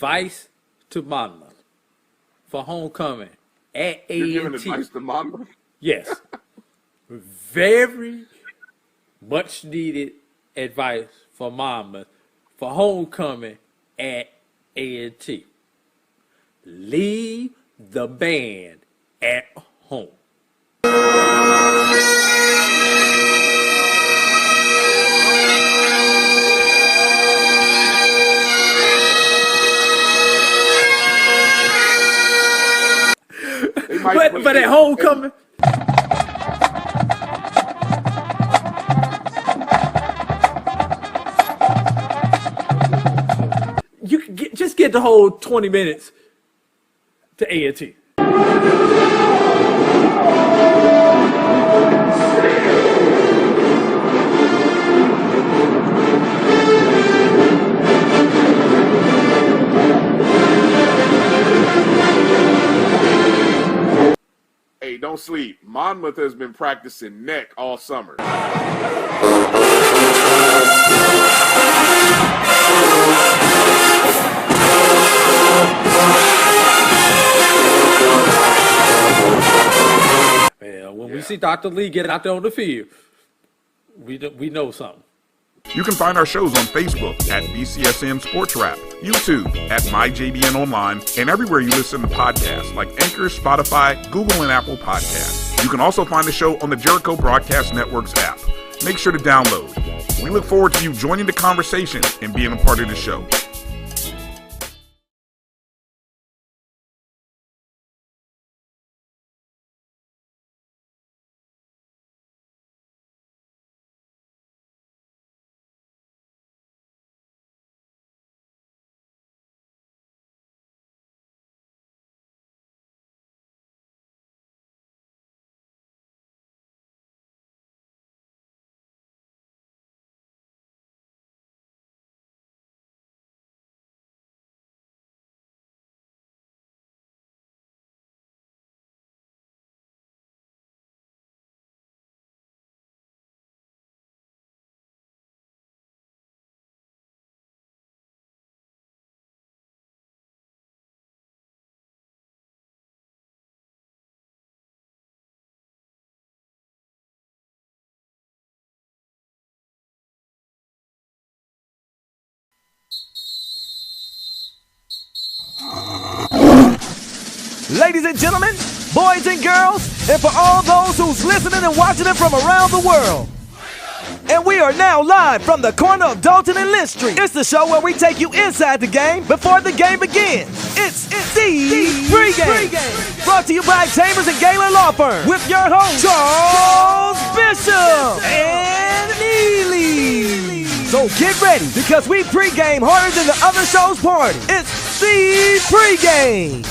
advice to Monmouth for homecoming at A&T. You're giving advice to Monmouth? Yes. Very much needed advice for Monmouth for homecoming at A&T. Leave the band at home. But at homecoming, you can just get the whole 20 minutes to A&T. Hey, don't sleep. Monmouth has been practicing neck all summer. Well, when we see Dr. Lee get out there on the field, we know something. You can find our shows on Facebook at BCSN Sports Wrap, YouTube at MyJBN Online, and everywhere you listen to podcasts like Anchor, Spotify, Google, and Apple Podcasts. You can also find the show on the Jericho Broadcast Network's app. Make sure to download. We look forward to you joining the conversation and being a part of the show. Ladies and gentlemen, boys and girls, and for all those who's listening and watching it from around the world. And we are now live from the corner of Dalton and Lynch Street. It's the show where we take you inside the game before the game begins. It's the Pregame. Brought to you by Chambers and Galen Law Firm with your host, Charles Bishop and Neely. So get ready because we pregame harder than the other show's party. It's the Pregame.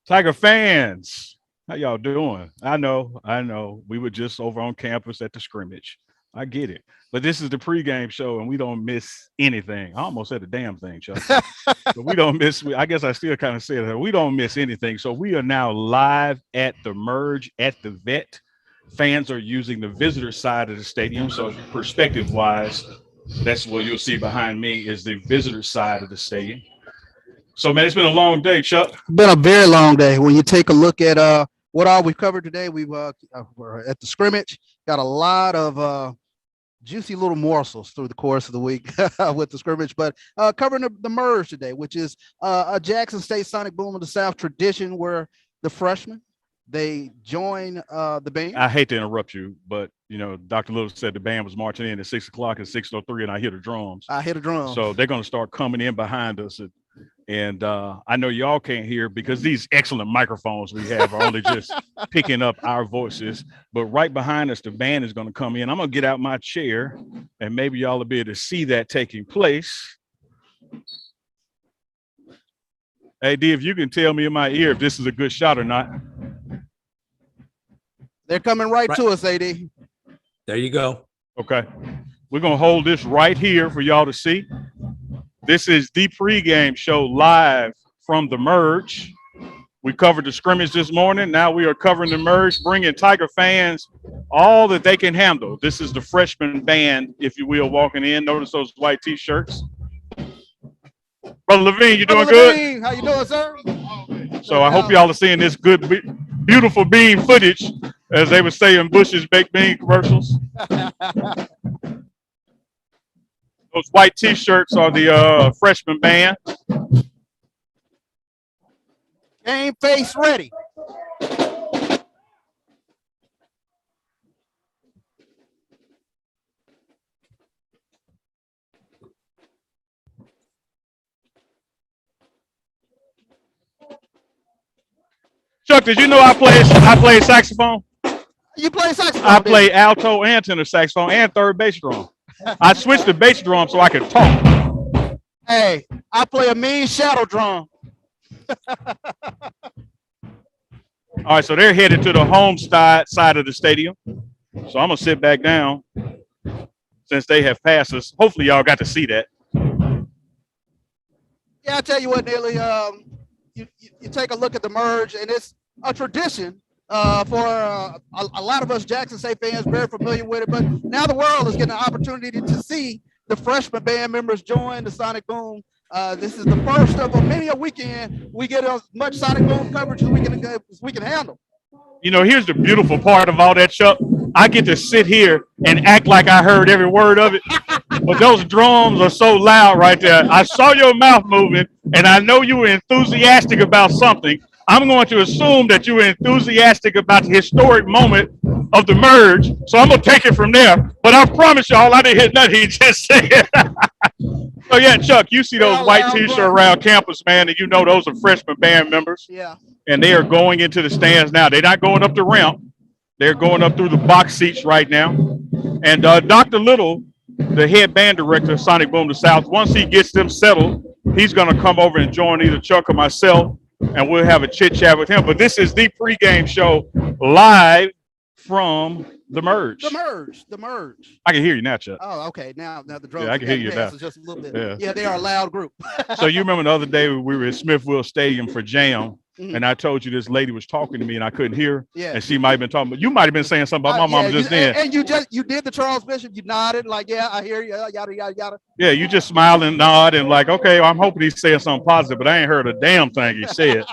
Tiger fans, how y'all doing? I know. We were just over on campus at the scrimmage. I get it. But this is the pregame show, and we don't miss anything. I almost said a damn thing, Chuck. But we don't miss. I guess I still kind of said that. We don't miss anything. So we are now live at the Merge at the Vet. Fans are using the visitor side of the stadium. So perspective-wise, that's what you'll see behind me is the visitor side of the stadium. So, man, it's been a long day, Chuck. It's been a very long day. When you take a look at what all we've covered today, we're at the scrimmage, got a lot of juicy little morsels through the course of the week with the scrimmage, but covering the Merge today, which is a Jackson State Sonic Boom of the South tradition where the freshmen, they join the band. I hate to interrupt you, but, you know, Dr. Little said the band was marching in at 6 o'clock at 6:03, and I hear the drums. I hear the drums. So they're going to start coming in behind us at And I know y'all can't hear because these excellent microphones we have are only just picking up our voices. But right behind us, the band is going to come in. I'm going to get out my chair, and maybe y'all will be able to see that taking place. Hey, D, if you can tell me in my ear if this is a good shot or not. They're coming right to us, AD. There you go. Okay. We're going to hold this right here for y'all to see. This is the pregame show live from the Merge. We covered the scrimmage this morning. Now we are covering the Merge, bringing Tiger fans all that they can handle. This is the freshman band, if you will, walking in. Notice those white T-shirts. Brother Levine, you doing good? How you doing, sir? So I hope y'all are seeing this good, beautiful bean footage, as they would say in Bush's baked bean commercials. Those white T-shirts are the freshman band. Game face ready. Chuck, did you know I play saxophone? You play saxophone? I play alto and tenor saxophone and third bass drum. I switched to bass drum so I could talk. Hey, I play a mean shadow drum. All right, so they're headed to the home side of the stadium. So I'm going to sit back down since they have passed us. Hopefully y'all got to see that. Yeah, I tell you what, Neely, you take a look at the Merge, and it's a tradition for a lot of us Jackson State fans, very familiar with it. But now the world is getting an opportunity to see the freshman band members join the Sonic Boom. This is the first of many a weekend we get as much Sonic Boom coverage as we can handle. You know, here's the beautiful part of all that, Chuck. I get to sit here and act like I heard every word of it. But those drums are so loud right there. I saw your mouth moving, and I know you were enthusiastic about something. I'm going to assume that you were enthusiastic about the historic moment of the Merge, so I'm going to take it from there. But I promise y'all, I didn't hear nothing he just said. So, yeah, Chuck, you see those white T-shirts around campus, man, and you know those are freshman band members. Yeah. And they are going into the stands now. They're not going up the ramp. They're going up through the box seats right now. And Dr. Little, the head band director of Sonic Boom to South, once he gets them settled, he's going to come over and join either Chuck or myself, and we'll have a chit-chat with him. But this is the pregame show live from the Merge. The Merge. I can hear you now, Chuck. Oh, okay. Now the drums. Yeah, I can hear you now. Just a little bit. Yeah. Yeah, they are a loud group. So you remember the other day we were at Smithville Stadium for Jam, Mhm. and I told you this lady was talking to me and I couldn't hear. Yeah. And she might have been talking, but you might have been saying something about my mama just then. And you did the Charles Bishop. You nodded like, yeah, I hear you. Yada yada yada. Yeah, you just smile and nod and like, okay, I'm hoping he's saying something positive, but I ain't heard a damn thing he said.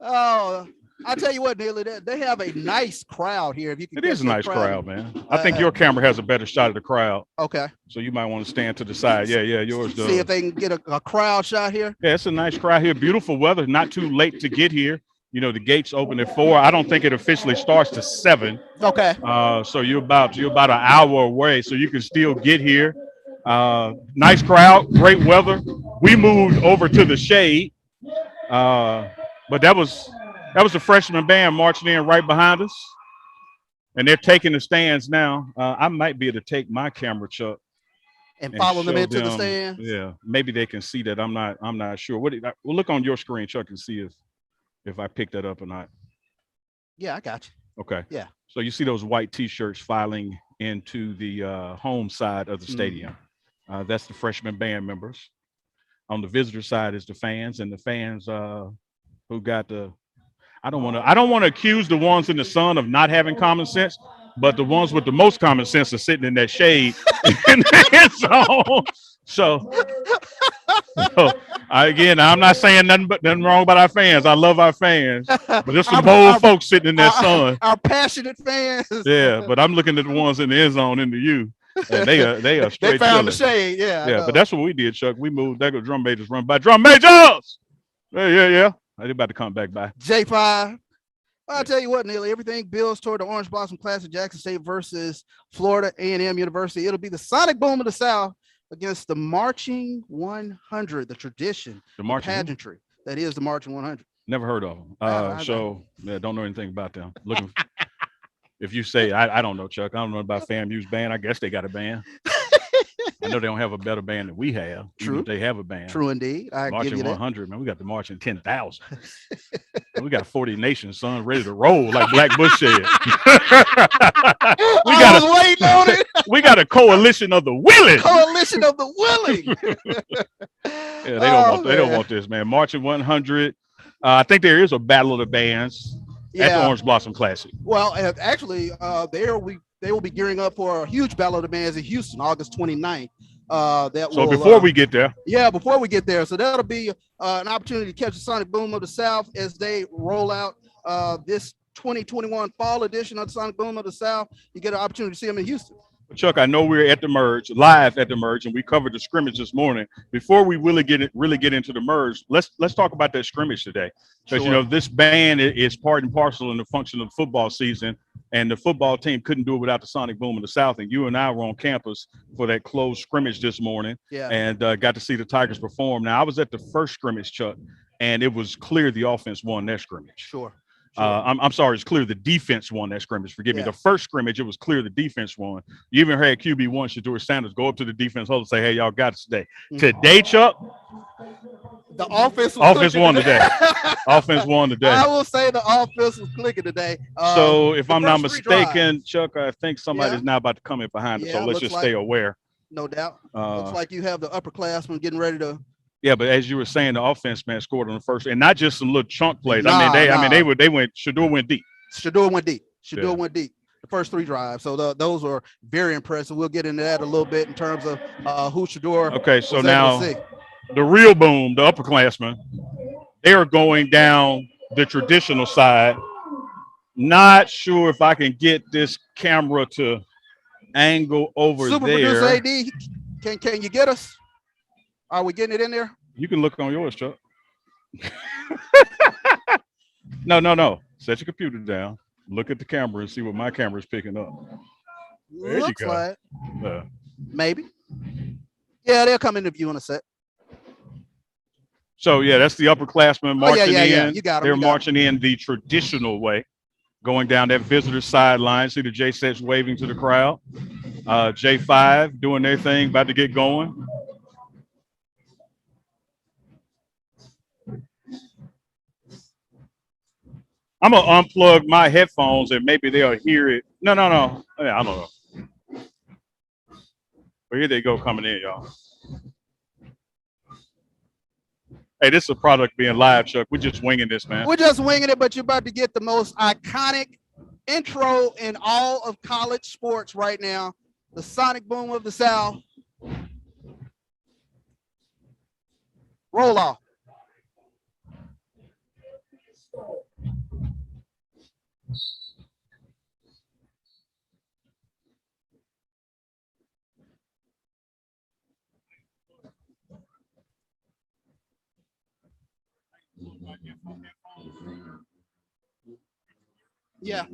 Oh, I tell you what, Neely, they have a nice crowd here. If you can, It is a nice crowd, man. I think your camera has a better shot of the crowd, Okay. so you might want to stand to the side. Yeah, yours does. See if they can get a crowd shot here. Yeah, it's a nice crowd here. Beautiful weather. Not too late to get here. You know, the gates open at 4. I don't think it officially starts to 7. Okay. So you're about an hour away, so you can still get here. Nice crowd, great weather. We moved over to the shade, but that was the freshman band marching in right behind us, and they're taking the stands now. I might be able to take my camera, Chuck, And follow them show into the stands. Yeah, maybe they can see that. I'm not sure. We'll look on your screen, Chuck, and see if I pick that up or not. Yeah, I got you. Okay. Yeah. So you see those white T-shirts filing into the home side of the stadium. That's the freshman band members. On the visitor side is the fans, and the fans who got the. I don't want to accuse the ones in the sun of not having common sense, but the ones with the most common sense are sitting in that shade in the end zone. So I'm not saying nothing wrong about our fans. I love our fans, but there's some bold folks sitting in that sun. Our passionate fans. Yeah, but I'm looking at the ones in the end zone into you. And they are straight. They found the chilling. shade. Yeah. But that's what we did, Chuck. We moved. There go drum majors run by. Drum majors. Yeah. They're about to come back by. J5. I'll tell you what, Neely, everything builds toward the Orange Blossom Classic, Jackson State versus Florida A&M University. It'll be the Sonic Boom of the South against the Marching 100, the tradition, The marching. pageantry that is the Marching 100. Never heard of them. I So yeah, don't know anything about them. Looking. If you say I don't know, Chuck. I don't know about FAMU's band. I guess they got a band. I know they don't have a better band than we have. True. Even if they have a band. True indeed. I give Marching you that. 100, man. We got the marching 10,000. We got 40 nations, son, ready to roll like Black Bush said. I was waiting on it. We got a coalition of the willing. Coalition of the willing. Yeah, they don't want this, man. Marching 100. I think there is a battle of the bands at the Orange Blossom Classic. Well, actually, they will be gearing up for a huge battle of the bands in Houston, August 29th. Before we get there. Yeah, before we get there. So that'll be an opportunity to catch the Sonic Boom of the South as they roll out this 2021 fall edition of the Sonic Boom of the South. You get an opportunity to see them in Houston. Chuck, I know we're at the Merge, live at the Merge, and we covered the scrimmage this morning. Before we really get into the Merge, let's talk about that scrimmage today. Because, Sure. this band is part and parcel in the function of football season, and the football team couldn't do it without the Sonic Boom of the South. And you and I were on campus for that closed scrimmage this morning, and got to see the Tigers perform. Now, I was at the first scrimmage, Chuck, and it was clear the offense won that scrimmage. Sure. I'm sorry, it's clear the defense won that scrimmage. Forgive me. The first scrimmage, it was clear the defense won. You even heard QB1, Shedeur Sanders, go up to the defense huddle and say, hey, y'all got it today. Today, Chuck, the offense won today. Offense won today. I will say the offense was clicking today. So if I'm not mistaken, Chuck, I think somebody is now about to come in behind us. Yeah, So let's just stay aware. No doubt. Looks like you have the upperclassmen getting ready to. Yeah, but as you were saying, the offense, man, scored on the first, and not just some little chunk plays. Shedeur went deep. Shedeur went deep. Went deep. The first three drives. So those were very impressive. We'll get into that a little bit in terms of who Shedeur. Okay, so now the real boom, the upperclassmen, they are going down the traditional side. Not sure if I can get this camera to angle over Super there. Producer AD, can you get us? Are we getting it in there? You can look on yours, Chuck. No. Set your computer down. Look at the camera and see what my camera is picking up. There Looks you go. like maybe. Yeah, they'll come into view in a sec. So yeah, that's the upperclassmen marching in. You got them. They're marching in the traditional way, going down that visitor sideline. See the J-Sets waving to the crowd. J5 doing their thing, about to get going. I'm gonna unplug my headphones and maybe they'll hear it. No. Yeah, I don't know. But here they go coming in, y'all. Hey, this is a product being live, Chuck. We're just winging this, man. We're just winging it, but you're about to get the most iconic intro in all of college sports right now. The Sonic Boom of the South. Roll off. Yeah.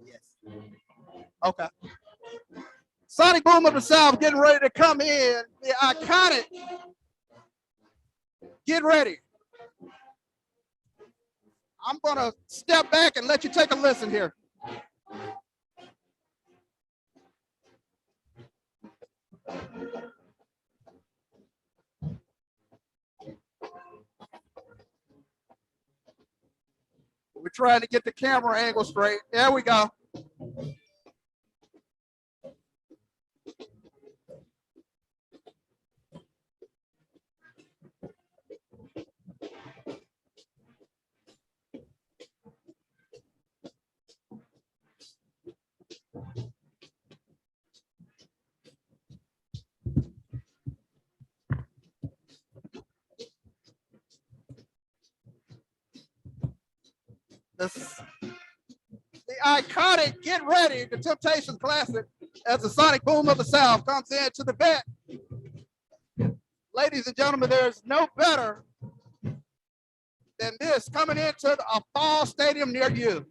Yes. Okay. Sonic Boom of the South getting ready to come in. The iconic. Get ready. I'm going to step back and let you take a listen here. We're trying to get the camera angle straight. There we go. The iconic Get Ready, the Temptations Classic, as the Sonic Boom of the South comes into the vet. Ladies and gentlemen, there's no better than this coming into a fall stadium near you.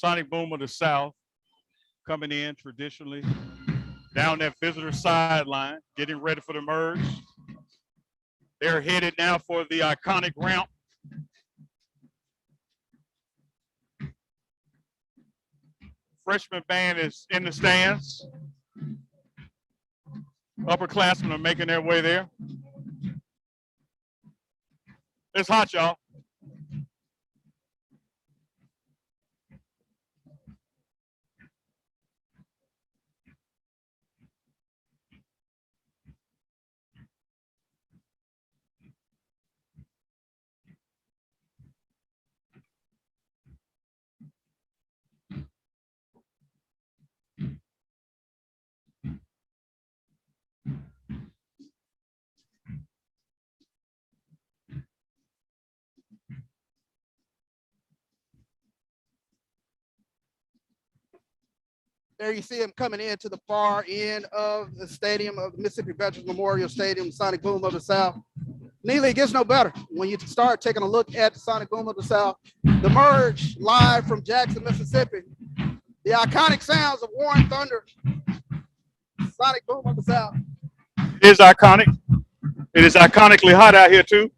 Sonic Boom of the South coming in traditionally down that visitor sideline, getting ready for the merge. They're headed now for the iconic ramp. Freshman band is in the stands. Upperclassmen are making their way there. It's hot, y'all. There you see him coming into the far end of the stadium of the Mississippi Veterans Memorial Stadium, Sonic Boom of the South. Neely, it gets no better when you start taking a look at the Sonic Boom of the South. The merge live from Jackson, Mississippi. The iconic sounds of Warren Thunder. Sonic Boom of the South. It is iconic. It is iconically hot out here too.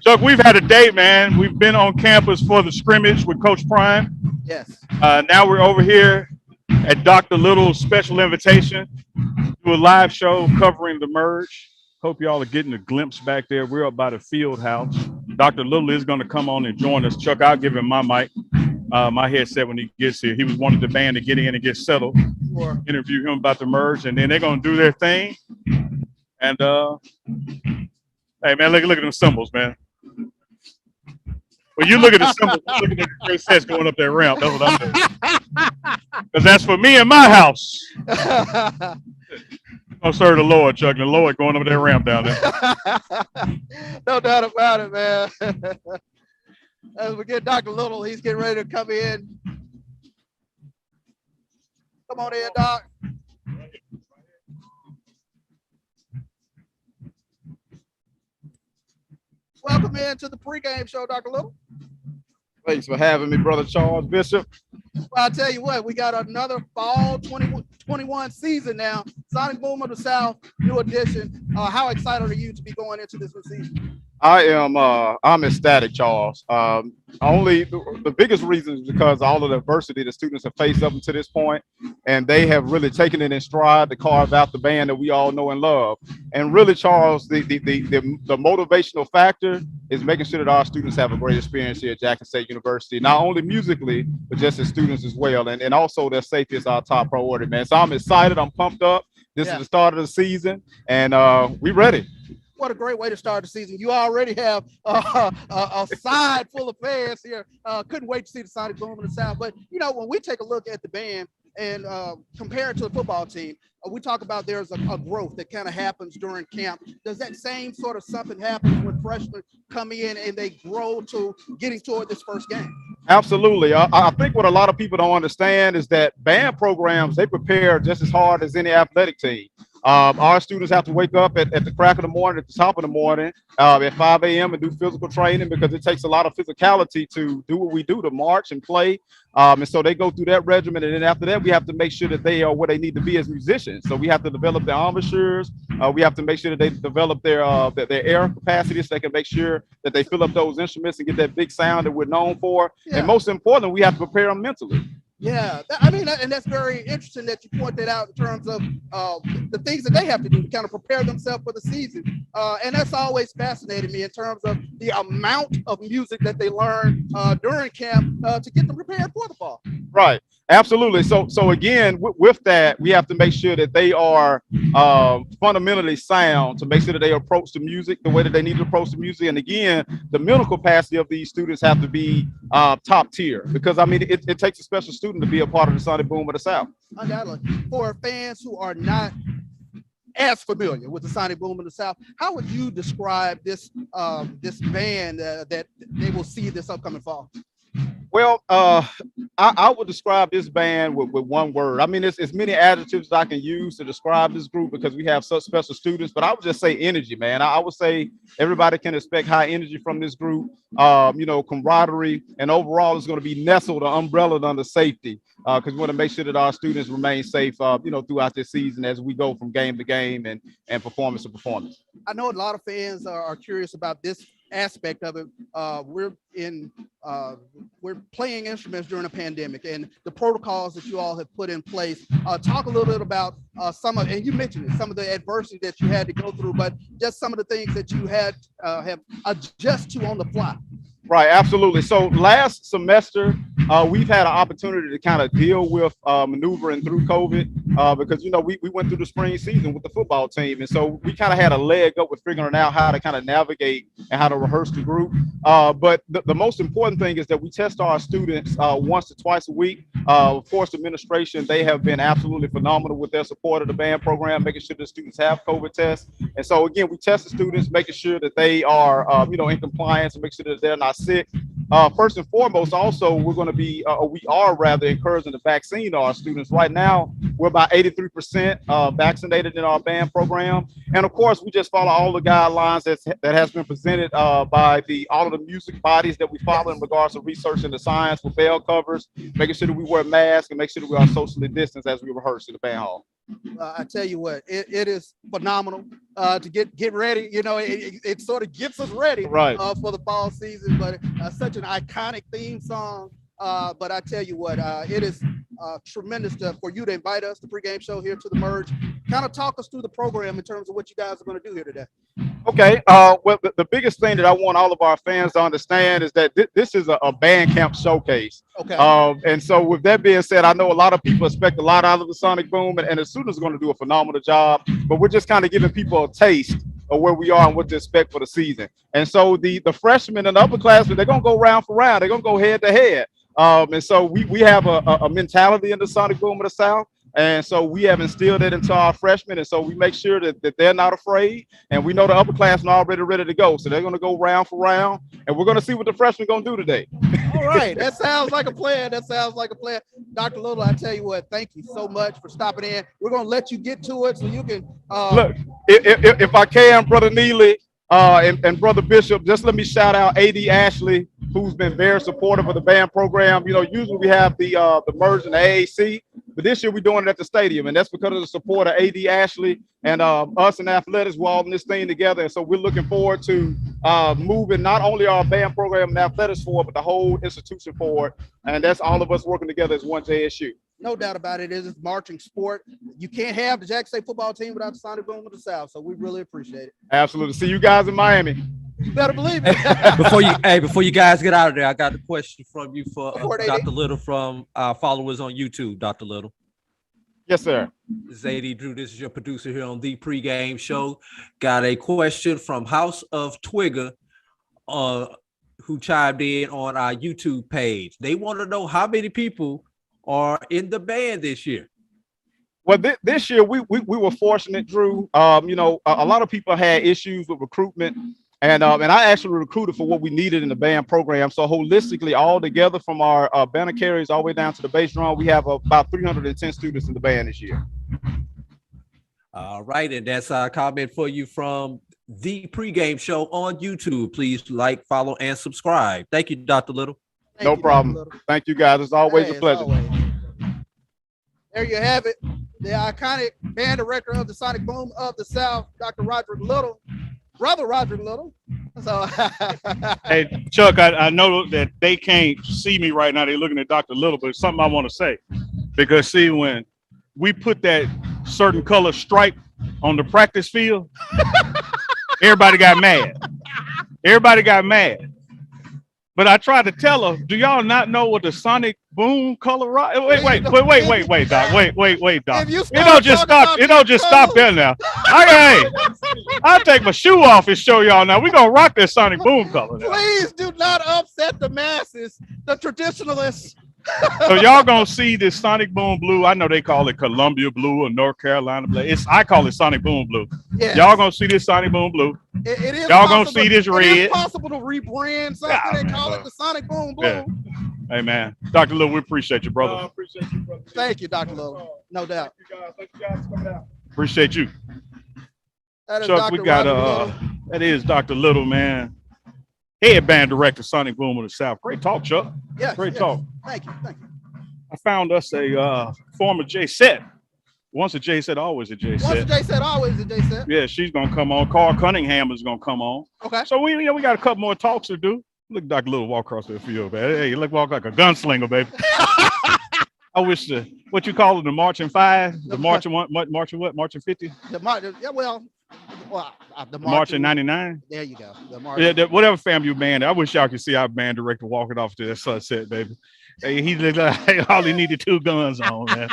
Chuck, we've had a day, man. We've been on campus for the scrimmage with Coach Prime. Yes. Now we're over here at Dr. Little's special invitation to a live show covering the merge. Hope y'all are getting a glimpse back there. We're up by the field house. Dr. Little is going to come on and join us. Chuck, I'll give him my mic, my headset when he gets here. He was one of the band to get in and get settled. Sure. Interview him about the merge, and then they're going to do their thing. And, hey, man, look at them symbols, man. When you look at the symbols, look at the great sets going up that ramp. That's what I'm doing. Because that's for me and my house. I'll serve the Lord, Chuck. The Lord going up that ramp down there. No doubt about it, man. As we get Dr. Little, he's getting ready to come in. Come on in, Doc. Welcome into the pregame show, Dr. Little. Thanks for having me, Brother Charles Bishop. Well, I'll tell you what, we got another fall 2021 season now. Sonic Boom of the South, new edition. How excited are you to be going into this new season? I'm ecstatic, Charles. Only the biggest reason is because all of the adversity the students have faced up until this point, and they have really taken it in stride to carve out the band that we all know and love. And really, Charles, the motivational factor is making sure that our students have a great experience here at Jackson State University, not only musically, but just as students as well. And also their safety is our top priority, man. So I'm excited. I'm pumped up. This is the start of the season, and we're ready. What a great way to start the season. You already have a side full of fans here. Couldn't wait to see the Sonic Boom in the South. But, you know, when we take a look at the band and compare it to the football team, we talk about there's a growth that kind of happens during camp. Does that same sort of something happen when freshmen come in and they grow to getting toward this first game? Absolutely. I think what a lot of people don't understand is that band programs, they prepare just as hard as any athletic team. Our students have to wake up at the crack of the morning, at the top of the morning, at 5 a.m. and do physical training because it takes a lot of physicality to do what we do, to march and play. And so they go through that regimen. And then after that, we have to make sure that they are where they need to be as musicians. So we have to develop their embouchures. We have to make sure that they develop their air capacity so they can make sure that they fill up those instruments and get that big sound that we're known for. Yeah. And most importantly, we have to prepare them mentally. Yeah, I mean, and that's very interesting that you point that out in terms of the things that they have to do to kind of prepare themselves for the season. And that's always fascinated me in terms of the amount of music that they learn during camp to get them prepared for the fall. Right. Absolutely. So again, with that, we have to make sure that they are fundamentally sound to make sure that they approach the music the way that they need to approach the music. And again, the mental capacity of these students have to be top tier because, I mean, it takes a special student to be a part of the Sonic Boom of the South. Undoubtedly. For fans who are not as familiar with the Sonic Boom of the South, how would you describe this this band that they will see this upcoming fall? Well, I would describe this band with one word. I mean, it's as many adjectives I can use to describe this group because we have such special students, but I would just say energy, man. I would say everybody can expect high energy from this group, camaraderie, and overall it's going to be nestled or umbrellaed under safety because we want to make sure that our students remain safe, throughout this season as we go from game to game and performance to performance. I know a lot of fans are curious about this aspect of it. We're playing instruments during a pandemic and the protocols that you all have put in place. Talk a little bit about and you mentioned it, some of the adversity that you had to go through, but just some of the things that you had have adjust to on the fly. Right, absolutely. So last semester, we've had an opportunity to kind of deal with maneuvering through COVID because, we went through the spring season with the football team. And so we kind of had a leg up with figuring out how to kind of navigate and how to rehearse the group. But the most important thing is that we test our students once to twice a week. Of course, the administration, they have been absolutely phenomenal with their support of the band program, making sure the students have COVID tests. And so, again, we test the students, making sure that they are, in compliance and make sure that they're not sick. First and foremost, also, we're going to be, we are rather encouraging the vaccine to our students. Right now, we're about 83% vaccinated in our band program. And of course, we just follow all the guidelines that has been presented by all of the music bodies that we follow in regards to research and the science with bell covers, making sure that we wear masks and make sure that we are socially distanced as we rehearse in the band hall. I tell you what, it is phenomenal to get ready. It sort of gets us ready right for the fall season, but such an iconic theme song. But I tell you what, it is tremendous for you to invite us to Pregame Show here to the Merge. Kind of talk us through the program in terms of what you guys are going to do here today. Okay. Well, the biggest thing that I want all of our fans to understand is that this is a band camp showcase. Okay. And so with that being said, I know a lot of people expect a lot out of the Sonic Boom, and the students are going to do a phenomenal job, but we're just kind of giving people a taste of where we are and what to expect for the season. And so the freshmen and the upperclassmen, they're going to go round for round. They're going to go head to head. And so we have a mentality in the Sonic Boom of the South. And so we have instilled it into our freshmen. And so we make sure that they're not afraid. And we know the upperclassmen are already ready to go. So they're going to go round for round. And we're going to see what the freshmen are going to do today. All right. That sounds like a plan. Dr. Little, I tell you what, thank you so much for stopping in. We're going to let you get to it so you can. Look, if I can, Brother Neely and Brother Bishop, just let me shout out A.D. Ashley, who's been very supportive of the band program. Usually we have the Merge and the AAC, but this year we're doing it at the stadium, and that's because of the support of A.D. Ashley and us and athletics. We're all in this thing together, and so we're looking forward to moving not only our band program and athletics forward, but the whole institution forward, and that's all of us working together as one JSU. No doubt about it. It is marching sport. You can't have the Jackson State football team without the Sonic Boom of the South, so we really appreciate it. Absolutely. See you guys in Miami. You better believe it. Before you guys get out of there, I got a question from you for Dr. AD. Little from our followers on YouTube. Dr. Little. Yes, sir. This is AD Drew. This is your producer here on the Pregame Show. Got a question from House of Twigger, who chimed in on our YouTube page. They want to know how many people are in the band this year. Well, this year we were fortunate, Drew. A lot of people had issues with recruitment, and I actually recruited for what we needed in the band program. So holistically, all together from our banner carriers all the way down to the bass drum, we have about 310 students in the band this year. All right, and that's our comment for you from the Pregame Show on YouTube. Please like, follow, and subscribe. Thank you, Dr. Little. No problem. Thank you, guys. It's always a pleasure. There you have it. The iconic band director of the Sonic Boom of the South, Dr. Roderick Little, brother Roderick Little. So, hey, Chuck, I know that they can't see me right now. They're looking at Dr. Little, but it's something I want to say. Because, see, when we put that certain color stripe on the practice field, everybody got mad. But I tried to tell her, do y'all not know what the Sonic Boom color? Wait, Doc. Wait, Doc. It don't just stop there now. I'll take my shoe off and show y'all now. We're going to rock that Sonic Boom color now. Please do not upset the masses, the traditionalists. So y'all gonna see this Sonic Boom Blue. I know they call it Columbia Blue or North Carolina Blue. I call it Sonic Boom Blue. Yes. Y'all gonna see this Sonic Boom Blue. It is Y'all gonna see this red. It is possible to rebrand something and call it the Sonic Boom Blue. Yeah. Hey man, Dr. Little, we appreciate you, brother. Appreciate you, brother. Thank you, Dr. Little. No doubt. Thank you guys for coming out. Appreciate you. That is Chuck, Dr. we got Roger Little. that is Dr. Little, man. Headband director, Sonic Boom of the South. Great talk, Chuck. Yes, Great yes. talk. Thank you. Thank you. I found us a former J set. Once a J set, always a J Once a set. J set, always a J set. Yeah, she's gonna come on. Carl Cunningham is gonna come on. Okay. So we got a couple more talks to do. Look, Dr. Little walk across the field, man. Hey, you look walk like a gunslinger, baby. I wish what you call it, the marching five, the marching what, marching what, marching 50, The marching 99. There you go. The Yeah, whatever FAMU band. I wish y'all could see our band director walking off to that sunset, baby. Hey, he looked like all he needed 2 guns on, man.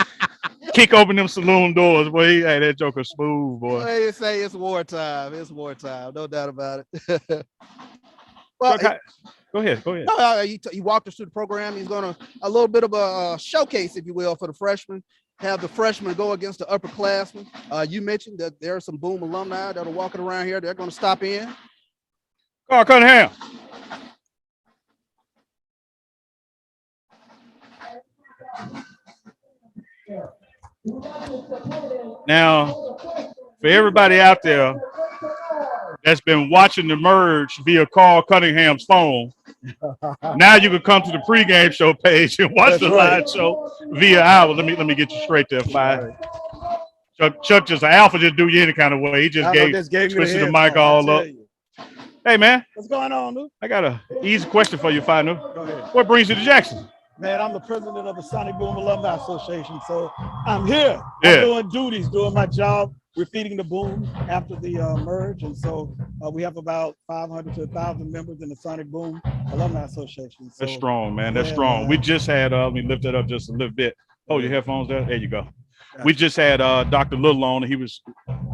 Kick open them saloon doors, boy. Hey, that joker smooth, boy. Well, you say it's wartime. It's wartime. No doubt about it. Well, Go ahead. no, he walked us through the program. He's going to a little bit of a showcase, if you will, for the freshmen. Have the freshmen go against the upperclassmen. You mentioned that there are some Boom alumni that are walking around here. They're going to stop in. Carl Cunningham. Now, for everybody out there that's been watching the merge via Carl Cunningham's phone, now you can come to the pregame show page and watch the live show via ours. Let me get you straight there, Five. Chuck just Alpha just do you any kind of way. He just gave twisted the mic all up. Hey man, What's going on, dude? I got a easy question for you, Finu. Go ahead. What brings you to Jackson? Man, I'm the president of the Sonic Boom Alumni Association, so I'm here. Yeah. I'm doing duties, doing my job. We're feeding the boom after the merge, and so we have about 500 to 1,000 members in the Sonic Boom Alumni Association. So, That's strong, man. That's yeah, strong. man. We just had, let me lift that up just a little bit. Hold your headphones there. There you go. We just had Dr. Little on. He was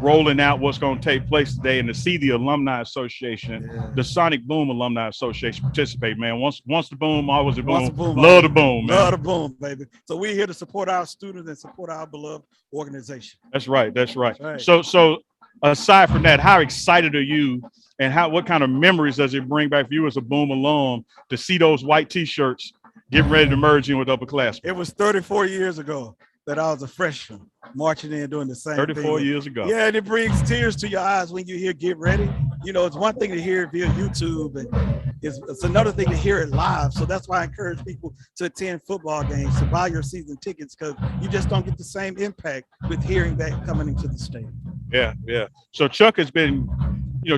rolling out what's going to take place today, and to see the Alumni Association, the Sonic Boom Alumni Association participate, man. Once the boom, always the boom. Once the boom, Love the boom, man. Love the boom, baby. So we're here to support our students and support our beloved organization. That's right. That's right. That's right. So aside from that, how excited are you, and what kind of memories does it bring back for you as a Boom alum to see those white T-shirts getting ready to merge in with upperclassmen? It was 34 years ago that I was a freshman marching in doing the same 34 thing. years ago. Yeah, and it brings tears to your eyes when you hear "Get Ready." You know, it's one thing to hear it via YouTube, and it's another thing to hear it live. So that's why I encourage people to attend football games, to buy your season tickets, because you just don't get the same impact with hearing that coming into the stadium. Yeah. So Chuck has been,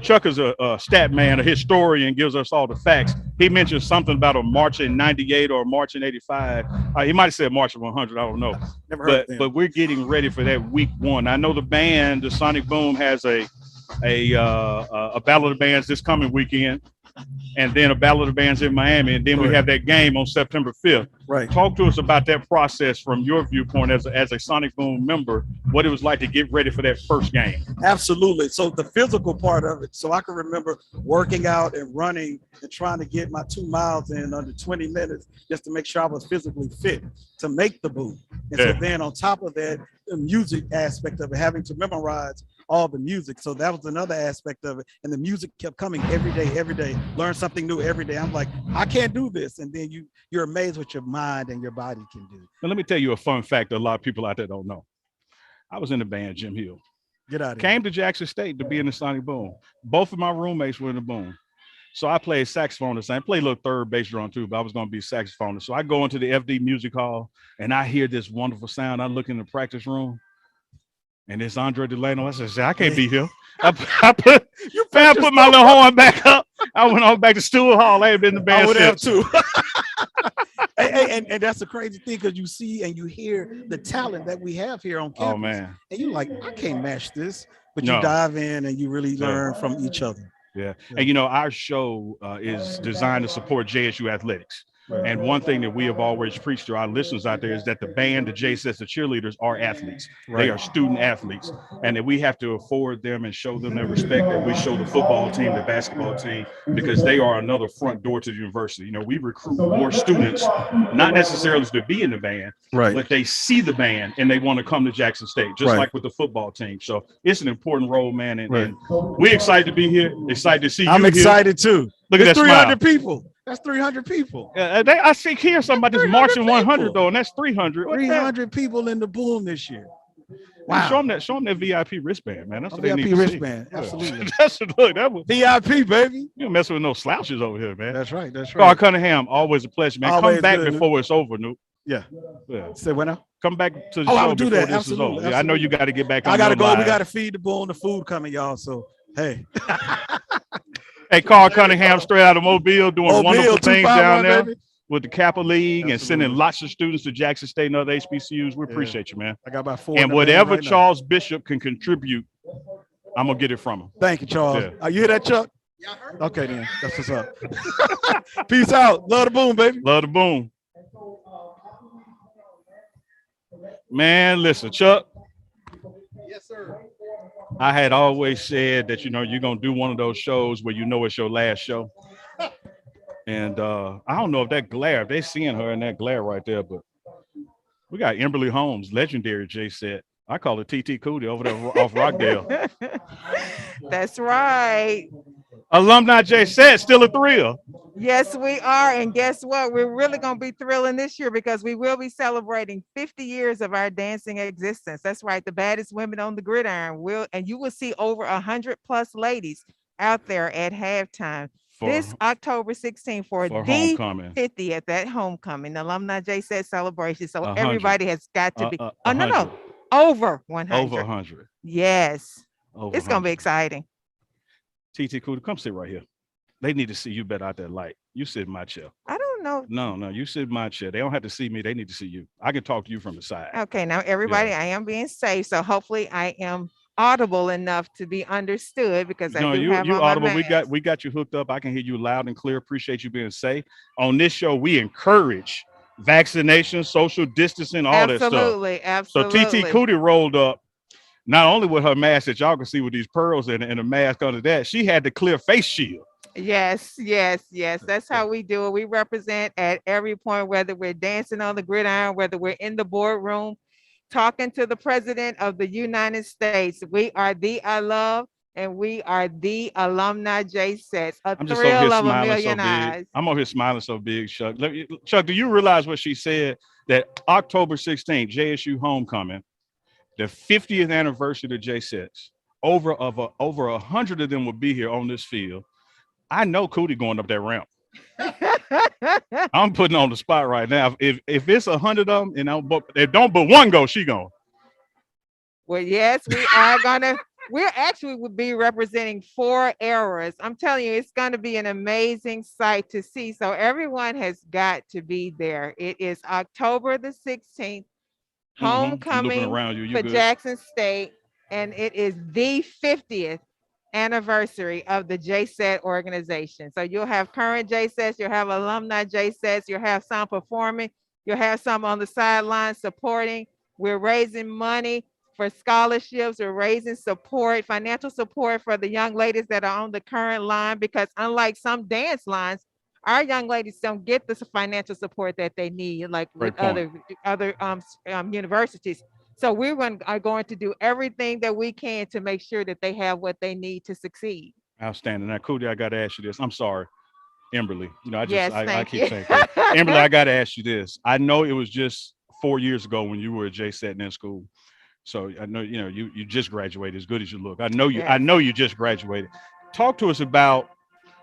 Chuck is a stat man, a historian, gives us all the facts. He mentioned something about a march in 98 or a march in 85. He might have said march in 100. I don't know. Never heard of them. But we're getting ready for that week 1. I know the band, the Sonic Boom, has a Battle of the Bands this coming weekend, and then a Battle of the Bands in Miami, and then we have that game on September 5th. Right. Talk to us about that process from your viewpoint as a Sonic Boom member, what it was like to get ready for that first game. Absolutely. So the physical part of it. So I can remember working out and running and trying to get my 2 miles in under 20 minutes just to make sure I was physically fit to make the boom. And so then on top of that, the music aspect of it, having to memorize all the music. So that was another aspect of it. And the music kept coming every day, learn something new every day. I'm like, I can't do this. And then you're amazed what your mind and your body can do. Now, let me tell you a fun fact that a lot of people out there don't know. I was in the band, Jim Hill. Get out of here. Came to Jackson State to be in the Sonic Boom. Both of my roommates were in the Boom. So I played saxophone. I played a little third bass drum too, but I was going to be a saxophonist. So I go into the FD Music Hall and I hear this wonderful sound. I look in the practice room and it's Andre Delano. I said, I can't be here. I put my little horn back up. I went on back to Stewart Hall. I had been in the band. I would have since. too. And that's the crazy thing, because you see and you hear the talent that we have here on campus. Oh man. And you're like, I can't match this, but No. you dive in and you really learn from each other. Yeah. And our show is designed to support JSU athletics. And one thing that we have always preached to our listeners out there is that the band, the JSS, the cheerleaders are athletes. Right. They are student athletes, and that we have to afford them and show them the respect that we show the football team, the basketball team, because they are another front door to the university. You know, we recruit more students, not necessarily to be in the band, Right. but they see the band and they want to come to Jackson State, just Right. like with the football team. So it's an important role, man. And, Right. and we're excited to be here. Excited to see you. I'm here. excited too. Look at It's that 300 smile. people. That's 300 people. I see here something about this 300 marching 100 people. though, and that's 300. What the hell? 300 people in the boom this year. Wow. Show them that VIP wristband, man. That's what they VIP need to wristband. see. Absolutely. That's look. That was VIP, baby. you don't mess with no slouches over here, man. That's right. That's Carl right. Cunningham, always a pleasure, man. Always Come back good, before it's over, Nuke. Yeah. Yeah. Say what now? Come back to the Oh, show I'll do before that. this Absolutely, is over. Yeah, I know you got to get back on I gotta your go. We live. gotta feed the bull and the food coming, y'all. So hey. Hey, Carl Cunningham, straight out of Mobile, doing Mobile, wonderful things 251, down there baby. with the Kappa League and Absolutely. sending lots of students to Jackson State and other HBCUs. We appreciate you, man. I got about 4. And in the whatever band right now. Charles Bishop can contribute, I'm gonna get it from him. Thank you, Charles. Yeah. You hear that, Chuck? Yeah, I heard. Okay, then. That's what's up. Peace out. Love the boom, baby. Love the boom. Man, listen, Chuck. Yes, sir. I had always said that, you know, you're going to do one of those shows where you know it's your last show. And I don't know if that glare, if they seeing her in that glare right there, but we got Emberly Holmes, legendary J set. I call it TT Cootie over there off Rockdale. That's right. Alumni J set, still a thrill. Yes, we are. And guess what? We're really going to be thrilling this year because we will be celebrating 50 years of our dancing existence. That's right. The baddest women on the gridiron will, and you will see over 100+ ladies out there at halftime this October 16th for the homecoming. 50th at homecoming, the Alumni J set celebration. So 100. everybody has got to be, oh, no, 100. no, over 100. Over 100. Yes. Over It's going to be 100. exciting. TT Cootie, come sit right here. They need to see you better out that light. You sit in my chair. I don't know. No, you sit in my chair. They don't have to see me. They need to see you. I can talk to you from the side. Okay, now everybody, I am being safe, so hopefully I am audible enough to be understood because I do you have on audible. my mask. We got you hooked up. I can hear you loud and clear. Appreciate you being safe. On this show, we encourage vaccination, social distancing, all that stuff. Absolutely. So TT Cootie rolled up, not only with her mask that y'all can see with these pearls and a mask under that, she had the clear face shield. Yes. That's how we do it. We represent at every point, whether we're dancing on the gridiron, whether we're in the boardroom, talking to the president of the United States. We are the I Love, and we are the Alumni J sets. A I'm just over here thrill of a smiling million so eyes. big. I'm over here smiling so big, Chuck. Chuck, do you realize what she said? That October 16th, JSU homecoming, the 50th anniversary of J sets. Over 100 of them will be here on this field. I know Cootie going up that ramp. I'm putting on the spot right now. If it's 100 of them, and if don't but one go, she going. Well, yes, we are gonna. We're actually would be representing 4 eras. I'm telling you, it's going to be an amazing sight to see. So everyone has got to be there. It is October the 16th, homecoming Around you. for Good. Jackson State, and it is the 50th anniversary of the JSET organization. So you'll have current JSETs, you'll have alumni JSETs, you'll have some performing, you'll have some on the sidelines supporting. We're raising money for scholarships, we're raising support, financial support for the young ladies that are on the current line, because unlike some dance lines, our young ladies don't get the financial support that they need, like with other universities. So we are going to do everything that we can to make sure that they have what they need to succeed. Outstanding. Now, Cootie, I got to ask you this. I'm sorry, Emberly. You know, I keep you. saying Cootie. Emberly, I got to ask you this. I know it was just 4 years ago when you were at JSET in school. So I know, you know, you just graduated, as good as you look. I know you just graduated. Talk to us about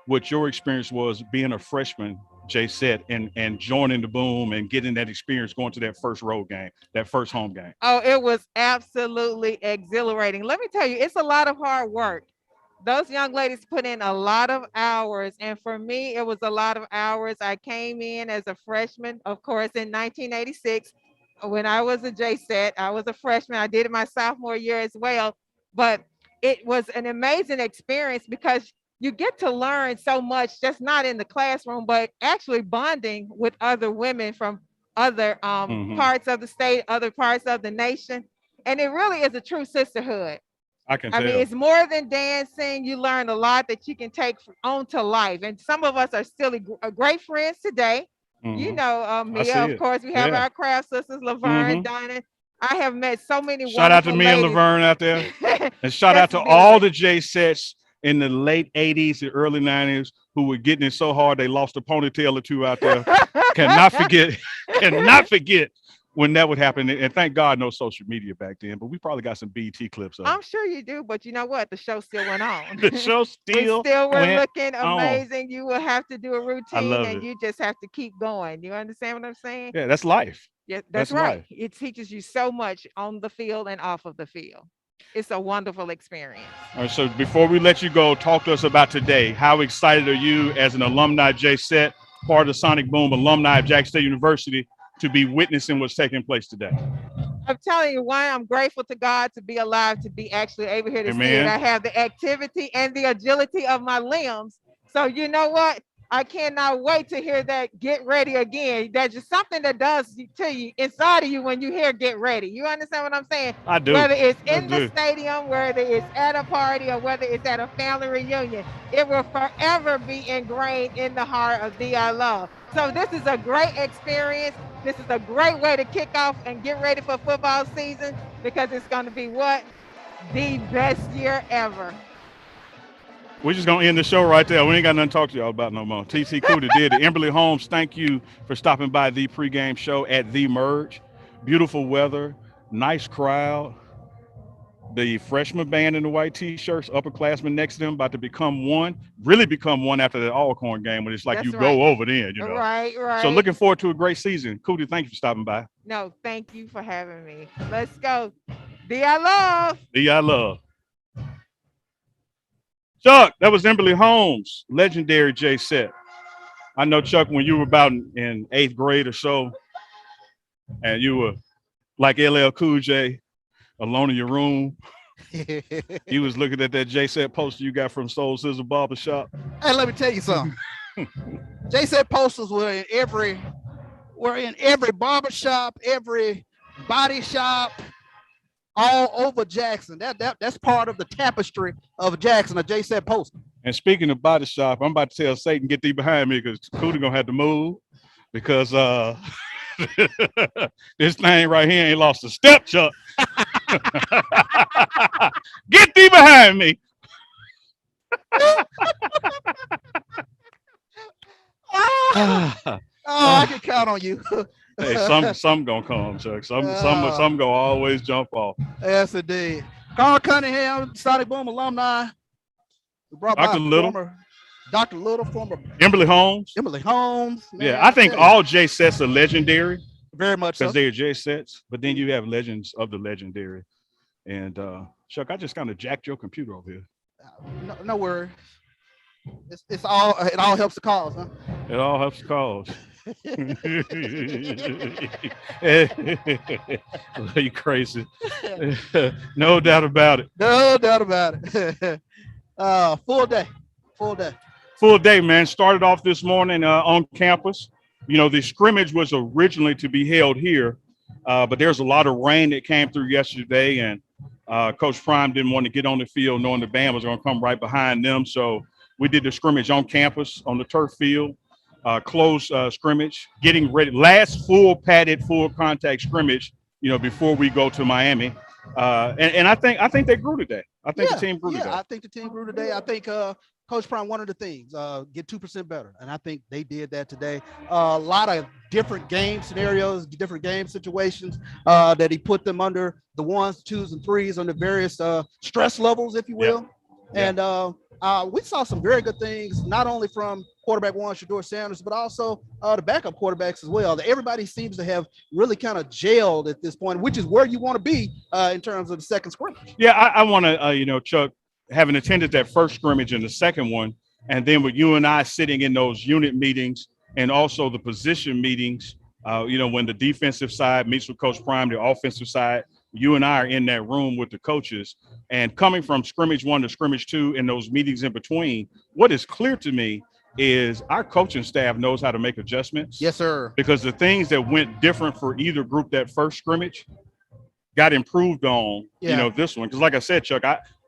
what your experience was being a freshman JSET and joining the boom and getting that experience going to that first road game, that first home game. Oh, it was absolutely exhilarating. Let me tell you, it's a lot of hard work. Those young ladies put in a lot of hours. And for me, it was a lot of hours. I came in as a freshman, of course, in 1986. When I was a JSET, I was a freshman. I did it my sophomore year as well. But it was an amazing experience because you get to learn so much, just not in the classroom, but actually bonding with other women from other parts of the state, other parts of the nation. And it really is a true sisterhood. I can I tell. mean, it's more than dancing. You learn a lot that you can take on to life. And some of us are still great friends today. You know, Mia, of course, we have our craft sisters, Laverne, Donna. I have met so many Shout out to me and Laverne out there. And shout out to all the J sets in the late 80s and early 90s who were getting it so hard they lost a ponytail or two out there. cannot forget when that would happen. And thank God no social media back then, but we probably got some BT clips of it. I'm sure you do, but you know what? The show still went on. The show still were looking on. amazing. You will have to do a routine and it. you just have to keep going. You understand what I'm saying? Yeah, that's life. Yeah, that's right. Life. It teaches you so much on the field and off of the field. It's a wonderful experience. All right, so before we let you go, talk to us about today. How excited are you as an alumni J-Set, part of the Sonic Boom alumni of Jackson State University, to be witnessing what's taking place today? I'm telling you, one, I'm grateful to God to be alive, to be actually able here to see it. I have the activity and the agility of my limbs. So you know what? I cannot wait to hear that "get ready" again. That's just something that does to you inside of you when you hear "get ready." You understand what I'm saying? I do. Whether it's in the stadium, whether it's at a party, or whether it's at a family reunion, it will forever be ingrained in the heart of DI Love. So this is a great experience. This is a great way to kick off and get ready for football season, because it's going to be what? The best year ever. We're just going to end the show right there. We ain't got nothing to talk to y'all about no more. TC Cooter did it. Emberly Holmes, thank you for stopping by the pregame show at The Merge. Beautiful weather, nice crowd. The freshman band in the white T-shirts, upperclassmen next to them, about to become one, really become one after that Alcorn game when it's like That's you right. go over then, you know. Right. So looking forward to a great season. Cooter, thank you for stopping by. No, thank you for having me. Let's go. DI Love. DI Love. Chuck, that was Emberly Holmes, legendary J-Set. I know, Chuck, when you were about in 8th grade or so, and you were like LL Cool J, alone in your room, you was looking at that J-Set poster you got from Soul Sizzle Barbershop. Hey, let me tell you something. J-Set posters were in every barbershop, every body shop, all over Jackson. That's part of the tapestry of Jackson, a J-Set poster. And speaking of body shop, I'm about to tell Satan, get thee behind me, because Cooter gonna have to move, because this thing right here ain't lost a step, Chuck. Get thee behind me. I can count on you. Hey, some gonna come, Chuck. Some gonna always jump off. Yes, indeed. Carl Cunningham, Sonic Boom alumni. We brought Dr. Little. Dr. Little, former Emberly Holmes. Emberly Holmes. Man, Yeah, I think all J-Sets are legendary. Very much so. Because they're J-Sets, but then you have legends of the legendary. And Chuck, I just kind of jacked your computer over here. No worries. It all helps the cause, huh? It all helps the cause. You crazy. No doubt about it. No doubt about it. Full day. Full day, man. Started off this morning on campus. You know, the scrimmage was originally to be held here, but there's a lot of rain that came through yesterday, and Coach Prime didn't want to get on the field knowing the band was going to come right behind them. So we did the scrimmage on campus on the turf field. Close scrimmage, getting ready, last full padded, full contact scrimmage, you know, before we go to Miami. And I think they grew today. I think the team grew today. I think the team grew today. I think Coach Prime, one of the things, get 2% better. And I think they did that today. A lot of different game scenarios, different game situations that he put them under, the 1s, 2s, and 3s on the various stress levels, if you will. Yeah. And we saw some very good things, not only from quarterback 1, Shador Sanders, but also the backup quarterbacks as well. Everybody seems to have really kind of gelled at this point, which is where you want to be in terms of the second scrimmage. Yeah, I want to, Chuck, having attended that first scrimmage and the second one, and then with you and I sitting in those unit meetings and also the position meetings, when the defensive side meets with Coach Prime, the offensive side you and I are in that room with the coaches, and coming from scrimmage 1 to scrimmage 2 and those meetings in between, what is clear to me is our coaching staff knows how to make adjustments. Yes, sir. Because the things that went different for either group that first scrimmage got improved on, this one. Because like I said, Chuck,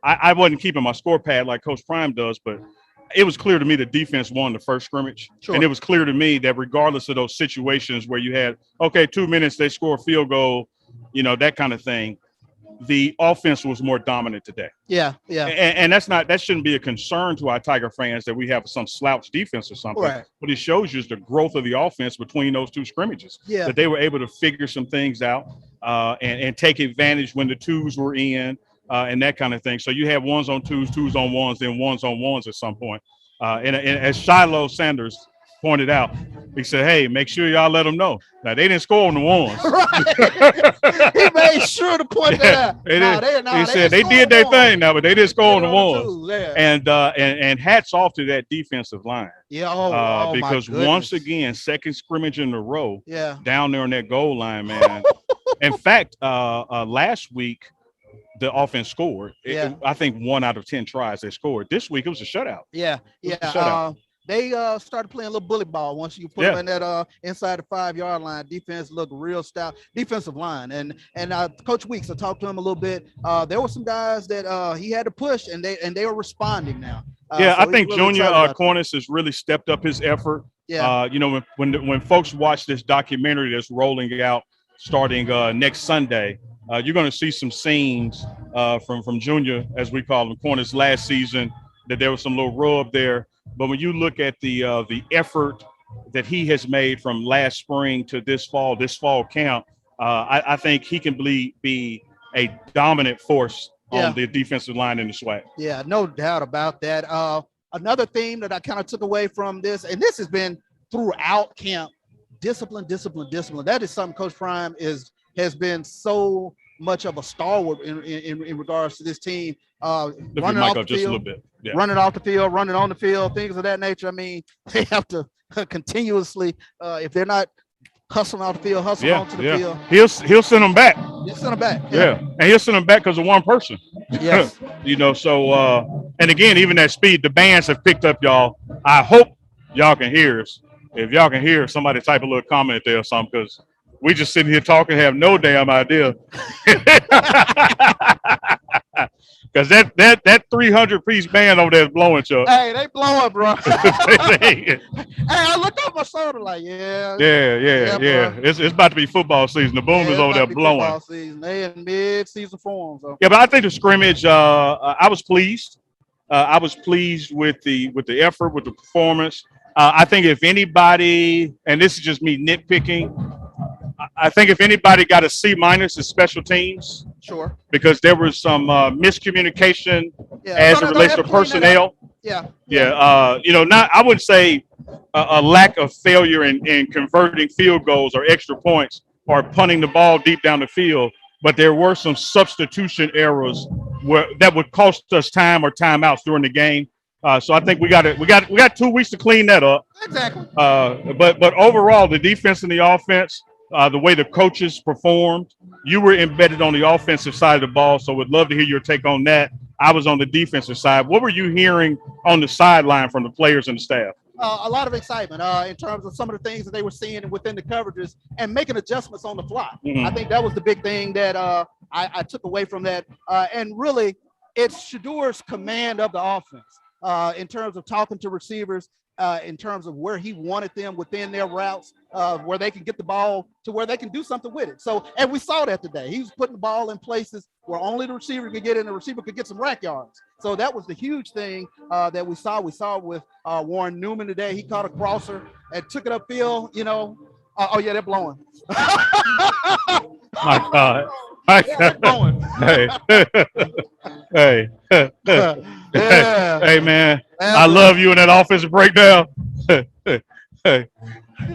I wasn't keeping my score pad like Coach Prime does, but it was clear to me the defense won the first scrimmage. Sure. And it was clear to me that regardless of those situations where you had, 2 minutes, they score a field goal, that kind of thing, the offense was more dominant today. Yeah. And that shouldn't be a concern to our Tiger fans that we have some slouch defense or something. Right. But it shows you the growth of the offense between those two scrimmages. Yeah. That they were able to figure some things out and take advantage when the twos were in and that kind of thing. So you have ones on twos, twos on ones, then ones on ones at some point. And as Shiloh Sanders pointed out, he said, hey, make sure y'all let them know. Now, they didn't score on the ones. Right. He made sure to point that out. He said they did their thing now, but they didn't score on the ones. Yeah. And hats off to that defensive line. Yeah. Because once again, second scrimmage in a row, down there on that goal line, man. In fact, last week, the offense scored. I think 1 out of 10 tries they scored. This week, it was a shutout. Yeah. They started playing a little bully ball once you put them in that inside the 5-yard line. Defense looked real stout. Defensive line and Coach Weeks, I talked to him a little bit. There were some guys that he had to push, and they were responding now. So I think really Junior Cornish has really stepped up his effort. Yeah. When folks watch this documentary that's rolling out starting next Sunday, you're going to see some scenes from Junior, as we call him, Cornish last season, that there was some little rub there. But when you look at the effort that he has made from last spring to this fall camp, I think he can be a dominant force on the defensive line in the SWAC. Yeah, no doubt about that. Another theme that I kind of took away from this, and this has been throughout camp, discipline. That is something Coach Prime has been so much of a stalwart in regards to this team. Running off the field, just a little bit. Yeah. Running off the field, running on the field, things of that nature. I mean, they have to continuously, if they're not hustling off the field, hustle onto the field. He'll send them back. He'll send them back. Yeah. And he'll send them back because of one person. Yes. So and again, even that speed, the bands have picked up, y'all. I hope y'all can hear us. If y'all can hear, somebody type a little comment there or something, because we just sitting here talking, have no damn idea. Because that 300-piece band over there is blowing, Chuck. Hey, they blowing, bro. Hey, I looked up my shoulder like, yeah. It's about to be football season. The boom is over there blowing. Football season. They in mid-season form. So. Yeah, but I think the scrimmage, I was pleased. I was pleased with the effort, with the performance. I think if anybody, and this is just me nitpicking, I think if anybody got a C- it's special teams. Sure. Because there was some miscommunication as it relates to personnel. Yeah. I wouldn't say a lack of failure in converting field goals or extra points or punting the ball deep down the field, but there were some substitution errors that would cost us time or timeouts during the game. So I think we got 2 weeks to clean that up. Exactly. But overall, the defense and the offense, the way the coaches performed, you were embedded on the offensive side of the ball. So would love to hear your take on that. I was on the defensive side. What were you hearing on the sideline from the players and the staff? A lot of excitement in terms of some of the things that they were seeing within the coverages and making adjustments on the fly. Mm-hmm. I think that was the big thing that I took away from that. And really, it's Shadour's command of the offense in terms of talking to receivers, in terms of where he wanted them within their routes, where they can get the ball to where they can do something with it. So, and we saw that today. He was putting the ball in places where only the receiver could get in, the receiver could get some rack yards. So that was the huge thing that we saw. We saw with Warren Newman today. He caught a crosser and took it upfield, they're blowing. My God. Hey, man, I love you in that offensive breakdown.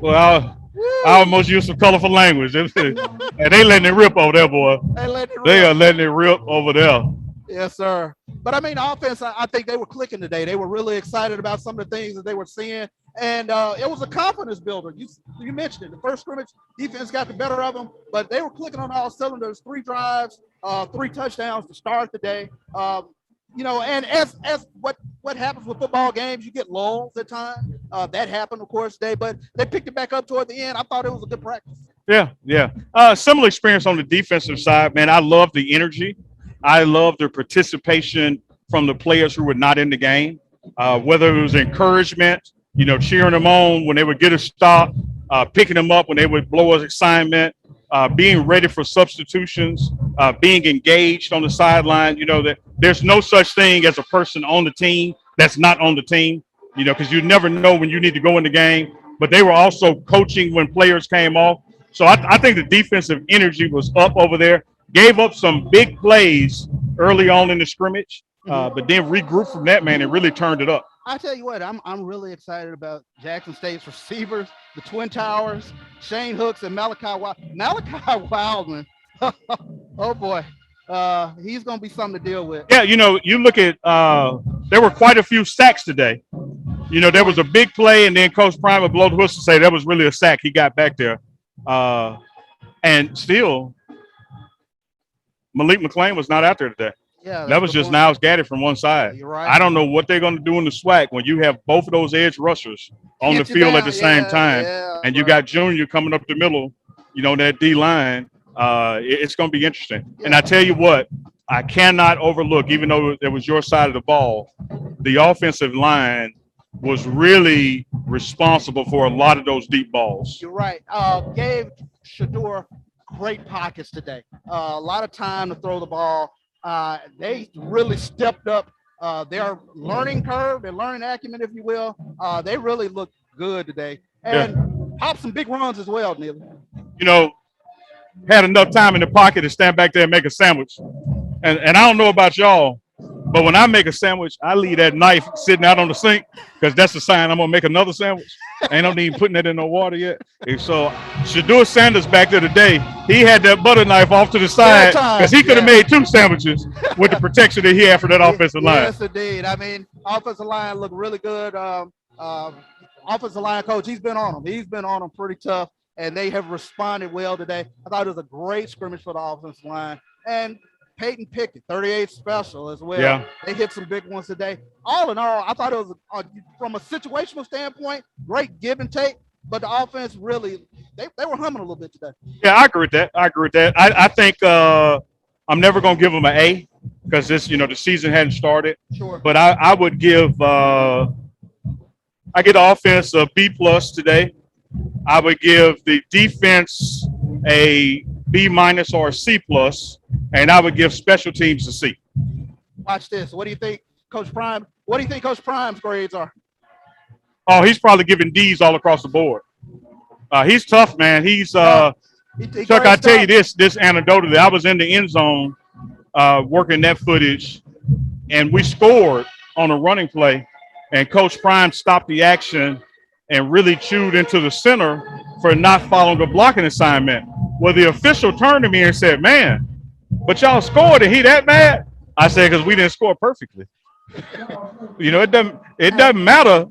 Well, I almost used some colorful language. And they letting it rip over there, boy. They are letting it rip over there. Yes, sir. But I mean, offense, I think they were clicking today. They were really excited about some of the things that they were seeing. And it was a confidence builder. You mentioned it. The first scrimmage, defense got the better of them, but they were clicking on all cylinders. 3 drives, 3 touchdowns to start the day. And as what happens with football games, you get lulls at times. That happened, of course, today, but they picked it back up toward the end. I thought it was a good practice. Yeah. Similar experience on the defensive side, man. I love the energy. I love the participation from the players who were not in the game, whether it was encouragement, cheering them on when they would get a stop, picking them up when they would blow an assignment, being ready for substitutions, being engaged on the sideline. That there's no such thing as a person on the team that's not on the team, because you never know when you need to go in the game. But they were also coaching when players came off. So I think the defensive energy was up over there. Gave up some big plays early on in the scrimmage, but then regrouped from that, man, and really turned it up. I tell you what, I'm really excited about Jackson State's receivers, the Twin Towers, Shane Hooks, and Malachi Wildman. Oh boy, he's gonna be something to deal with. Yeah, you look at there were quite a few sacks today. There was a big play, and then Coach Prime would blow the whistle and say that was really a sack. He got back there, and still Malik McClain was not out there today. Yeah, that was just Niles Gaddy from one side. You're right. I don't know what they're going to do in the SWAC when you have both of those edge rushers on the field at the same time, and you got Junior coming up the middle, that D line. It's going to be interesting. Yeah. And I tell you what, I cannot overlook, even though it was your side of the ball, the offensive line was really responsible for a lot of those deep balls. You're right. Gave Shador great pockets today. A lot of time to throw the ball. They really stepped up their learning curve, their learning acumen, if you will. They really looked good today. And popped some big runs as well, Neil. Had enough time in the pocket to stand back there and make a sandwich. And I don't know about y'all, but when I make a sandwich, I leave that knife sitting out on the sink because that's a sign I'm going to make another sandwich. Ain't no need putting that in no water yet. And so Shador Sanders back there today, he had that butter knife off to the side because he could have made 2 sandwiches with the protection that he had for that offensive line. Yes, indeed. I mean, offensive line looked really good. Offensive line coach, he's been on them. He's been on them pretty tough, and they have responded well today. I thought it was a great scrimmage for the offensive line. And Peyton Pickett, 38 special as well. Yeah. They hit some big ones today. All in all, I thought it was, from a situational standpoint, great give and take, but the offense really, they were humming a little bit today. Yeah, I agree with that. I think I'm never going to give them an A because the season hadn't started. Sure. But I would give I get the offense a B+ today. I would give the defense a B- or a C+, and I would give special teams a C. Watch this. What do you think, Coach Prime? What do you think Coach Prime's grades are? Oh, he's probably giving D's all across the board. He's tough, man. He's Chuck, I tell you this anecdotally. I was in the end zone working that footage, and we scored on a running play, and Coach Prime stopped the action and really chewed into the center for not following the blocking assignment. Well, the official turned to me and said, "Man, but y'all scored, and he that mad?" I said, "Because we didn't score perfectly." It doesn't matter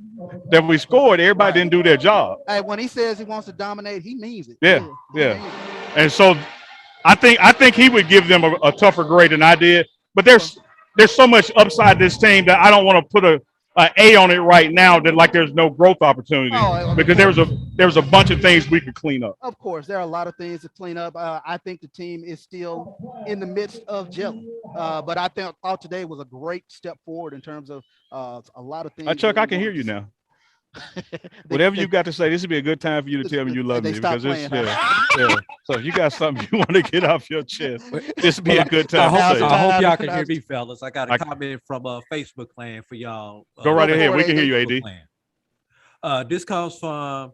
that we scored. Everybody didn't do their job. Hey, when he says he wants to dominate, he means it. Yeah. And so I think he would give them a tougher grade than I did. But there's so much upside this team that I don't want to put a A on it right now that like there's no growth opportunity because there's a bunch of things we could clean up. Of course, there are a lot of things to clean up. I think the team is still in the midst of gelling, but I thought today was a great step forward in terms of a lot of things. Chuck, I can hear you now. Whatever you got to say, this would be a good time for you to tell me you love me because it's So if you got something you want to get off your chest, this would be a good time. I hope y'all can hear me, fellas. I got a comment from Facebook Clan for y'all. Go right ahead. We can hear you, AD. This comes from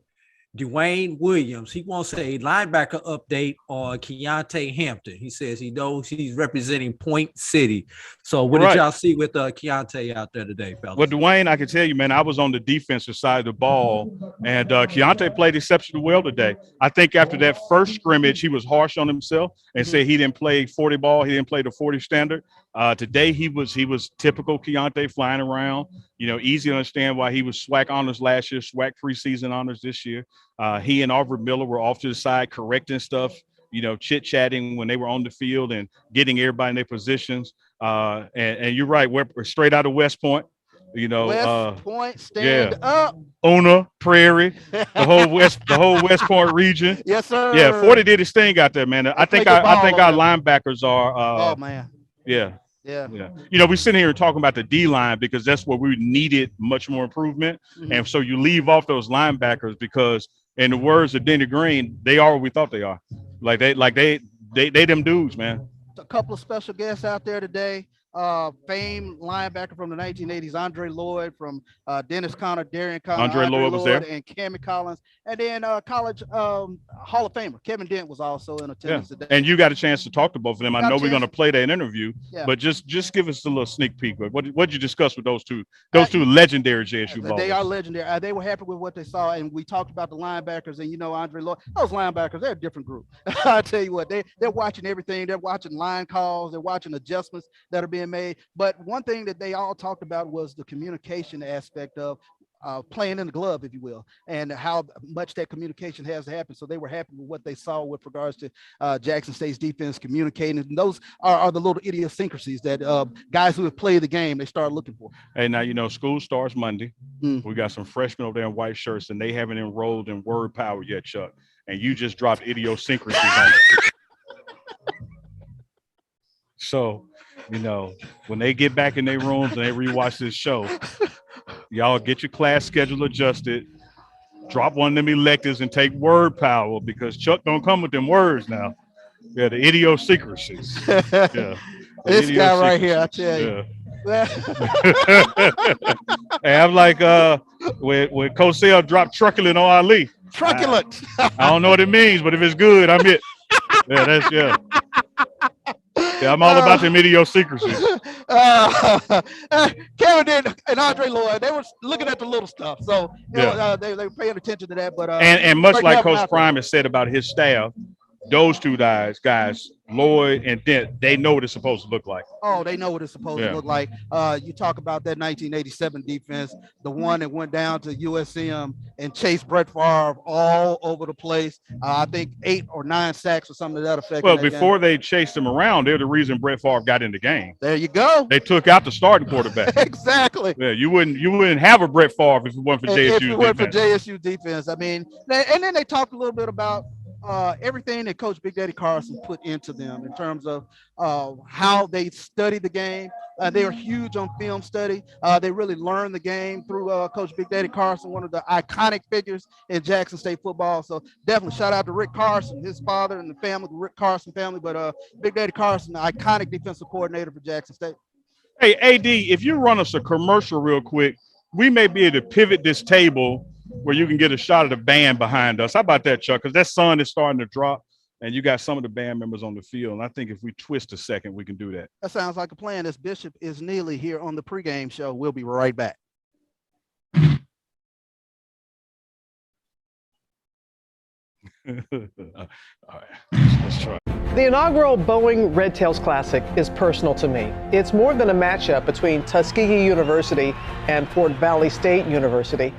Dwayne Williams. He wants a linebacker update on Keontae Hampton. He says he knows he's representing Point City. So what did y'all see with Keontae out there today, fellas? Well, Dwayne, I can tell you, man, I was on the defensive side of the ball, and Keontae played exceptionally well today. I think after that first scrimmage, he was harsh on himself and said he didn't play 40 ball. He didn't play the 40 standard. Today he was typical Keontae, flying around. Easy to understand why he was SWAC honors last year, SWAC preseason honors this year. He and Aubrey Miller were off to the side correcting stuff, chit-chatting when they were on the field and getting everybody in their positions. And you're right, we're straight out of West Point. West Point, stand up. Una, Prairie, the whole West Point region. Yes, sir. Yeah, 40 did his thing out there, man. I think our linebackers are. Oh man. Yeah. Yeah. We're sitting here talking about the D line because that's where we needed much more improvement. Mm-hmm. And so you leave off those linebackers because, in the words of Denny Green, they are what we thought they are. They them dudes, man. A couple of special guests out there today. Famed linebacker from the 1980s, Andre Lloyd, from Dennis Conner, Darian Conner, Andre Lloyd was there, and Cammie Collins, and then college Hall of Famer Kevin Dent was also in attendance today. And you got a chance to talk to both of them. I know we're going to play that interview, but just give us a little sneak peek. What you discuss with those two legendary JSU ballers? They are legendary. They were happy with what they saw, and we talked about the linebackers. And Andre Lloyd, those linebackers, they're a different group. I tell you what, they're watching everything. They're watching line calls. They're watching adjustments that are being made. But one thing that they all talked about was the communication aspect of playing in the glove, if you will, and how much that communication has to happen. So they were happy with what they saw with regards to Jackson State's defense communicating. And those are the little idiosyncrasies that guys who have played the game, they start looking for. Hey, now, school starts Monday. We got some freshmen over there in white shirts, and they haven't enrolled in word power yet, Chuck. And you just dropped idiosyncrasies on it. So, when they get back in their rooms and they rewatch this show, y'all get your class schedule adjusted, drop one of them electives and take word power because Chuck don't come with them words now. Yeah, the idiosyncrasies. Yeah. This guy right here, I tell you. Hey, I'm like when Cosell dropped truculent on Ali. Truculent. I don't know what it means, but if it's good, I'm it. Yeah, I'm all about them idiosyncrasies. Kevin Dent and Andre Lloyd, they were looking at the little stuff. So they were paying attention to that. But and much like Coach Prime has said about his staff, those two guys, Lloyd and Dent, they know what it's supposed to look like. Oh, they know what it's supposed to look like. You talk about that 1987 defense, the one that went down to USM and chased Brett Favre all over the place. I think 8 or 9 sacks or something to that effect. Well, before they chased him around, they're the reason Brett Favre got in the game. There you go. They took out the starting quarterback. Exactly. Yeah, you wouldn't have a Brett Favre if it weren't for JSU defense. If it weren't for JSU defense. I mean, and then they talked a little bit about everything that Coach Big Daddy Carson put into them in terms of how they study the game. They are huge on film study. They really learn the game through Coach Big Daddy Carson, one of the iconic figures in Jackson State football. So definitely shout out to Rick Carson, his father and the family, the Rick Carson family. But Big Daddy Carson, the iconic defensive coordinator for Jackson State. Hey, AD, if you run us a commercial real quick, we may be able to pivot this table where you can get a shot of the band behind us. How about that, Chuck? Because that sun is starting to drop, and you got some of the band members on the field. And I think if we twist a second, we can do that. That sounds like a plan. This Bishop is Neely here on the pregame show. We'll be right back. All right, let's try. The inaugural Boeing Red Tails Classic is personal to me. It's more than a matchup between Tuskegee University and Fort Valley State University.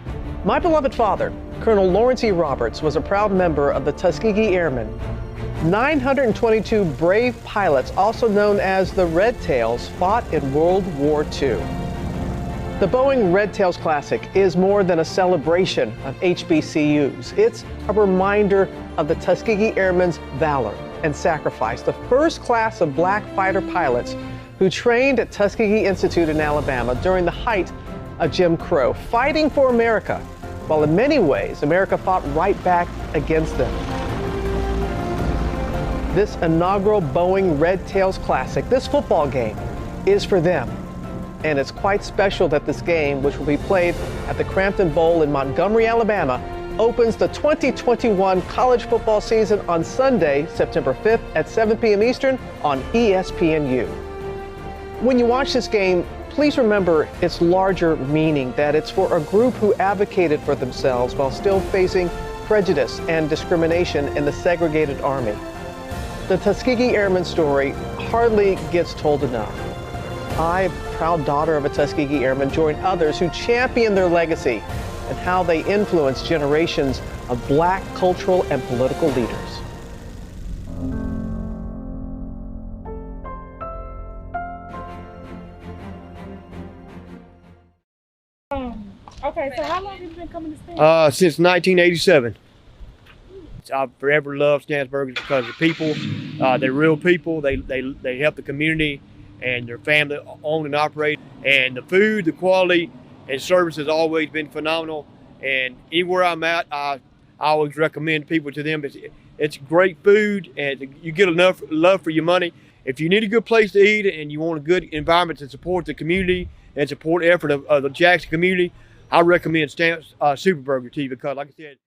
My beloved father, Colonel Lawrence E. Roberts, was a proud member of the Tuskegee Airmen. 922 brave pilots, also known as the Red Tails, fought in World War II. The Boeing Red Tails Classic is more than a celebration of HBCUs. It's a reminder of the Tuskegee Airmen's valor and sacrifice, the first class of black fighter pilots who trained at Tuskegee Institute in Alabama during the height of Jim Crow, fighting for America, while in many ways, America fought right back against them. This inaugural Boeing Red Tails Classic, this football game, is for them. And it's quite special that this game, which will be played at the Crampton Bowl in Montgomery, Alabama, opens the 2021 college football season on Sunday, September 5th at 7 p.m. Eastern on ESPNU. When you watch this game, please remember its larger meaning, that it's for a group who advocated for themselves while still facing prejudice and discrimination in the segregated Army. The Tuskegee Airmen story hardly gets told enough. I, proud daughter of a Tuskegee Airman, join others who champion their legacy and how they influence generations of Black cultural and political leaders. Okay, so how long have you been coming to Stanford? Since 1987. I've forever loved Stansburg because the people, they're real people. They help the community and their family own and operate. And the food, the quality, and service has always been phenomenal. And anywhere I'm at, I always recommend people to them. It's great food, and you get enough love for your money. If you need a good place to eat and you want a good environment to support the community and support the effort of the Jackson community, I recommend Superburger to you because, like I said,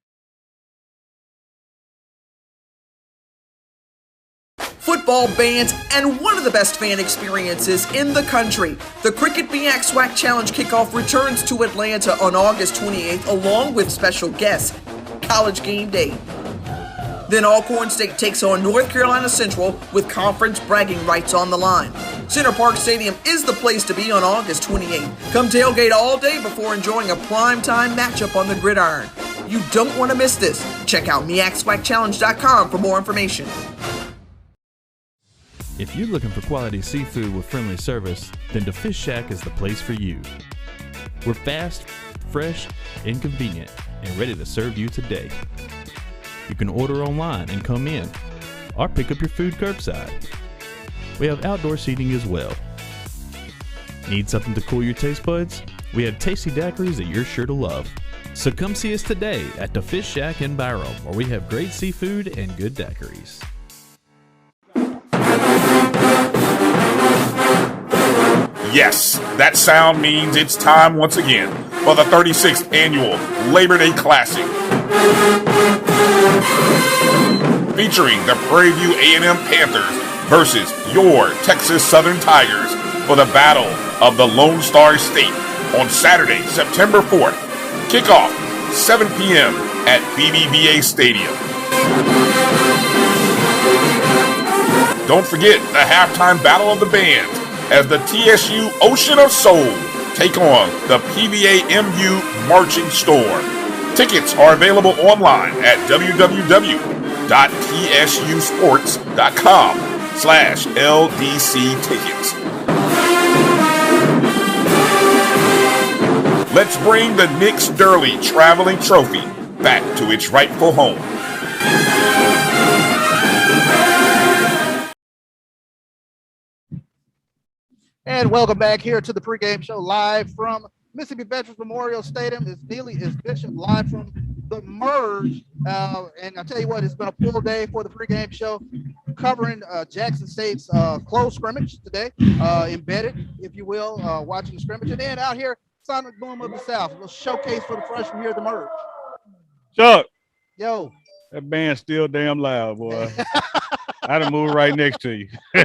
football bands, and one of the best fan experiences in the country. The Cricket BX SWAC Challenge kickoff returns to Atlanta on August 28th, along with special guests, College Game Day. Then Alcorn State takes on North Carolina Central with conference bragging rights on the line. Center Park Stadium is the place to be on August 28th. Come tailgate all day before enjoying a primetime matchup on the gridiron. You don't want to miss this. Check out MEACSWACChallenge.com for more information. If you're looking for quality seafood with friendly service, then the Fish Shack is the place for you. We're fast, fresh, and convenient, and ready to serve you today. You can order online and come in, or pick up your food curbside. We have outdoor seating as well. Need something to cool your taste buds? We have tasty daiquiris that you're sure to love. So come see us today at the Fish Shack in Byram, where we have great seafood and good daiquiris. Yes, that sound means it's time once again for the 36th annual Labor Day Classic. Featuring the Prairie View A&M Panthers versus your Texas Southern Tigers for the Battle of the Lone Star State on Saturday, September 4th. Kickoff, 7 p.m. at BBVA Stadium. Don't forget the halftime battle of the bands as the TSU Ocean of Soul take on the PVA-MU Marching Storm. Tickets are available online at www.tsusports.com/LDC tickets. Let's bring the Nick Sterling Traveling Trophy back to its rightful home. And welcome back here to the pregame show live from Mississippi Veterans Memorial Stadium. It's Neely, it's Bishop, live from the Merge. And I'll tell you what, it's been a full day for the pregame show, covering Jackson State's close scrimmage today, embedded, if you will, watching the scrimmage. And then out here, Sonic Boom of the South, a little showcase for the freshmen here at the Merge. Chuck. Yo. That band's still damn loud, boy. I done moved right next to you. They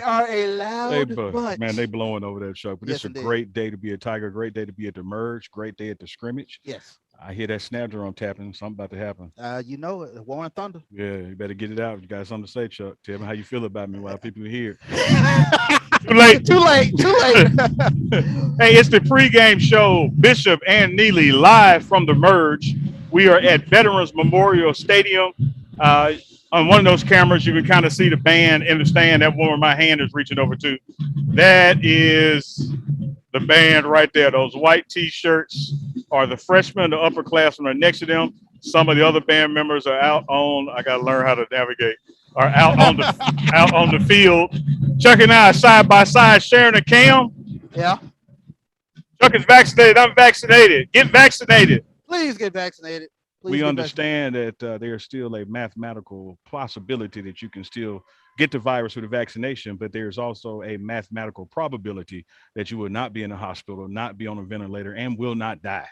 are a loud bunch. Man, they blowing over that show. But Yes, it's a great day to be a Tiger, great day to be at the Merge, great day at the scrimmage. Yes. I hear that snap drum tapping. Something about to happen. You know it, War and Thunder. Yeah, you better get it out. You got something to say, Chuck. Tell me how you feel about me while people hear. Too late. Too late. Hey, it's the pregame show. Bishop and Neely live from the Merge. We are at Veterans Memorial Stadium. On one of those cameras, you can kind of see the band in the stand. That one where my hand is reaching over to. That is the band right there. Those white T-shirts are the freshmen, the upperclassmen are next to them. Some of the other band members are out on, I got to learn how to navigate, are out on the field. Chuck and I are side by side sharing a cam. Yeah. Chuck is vaccinated. I'm vaccinated. Get vaccinated. Please get vaccinated. We understand that there's still a mathematical possibility that you can still get the virus with a vaccination, but there's also a mathematical probability that you will not be in a hospital, not be on a ventilator, and will not die.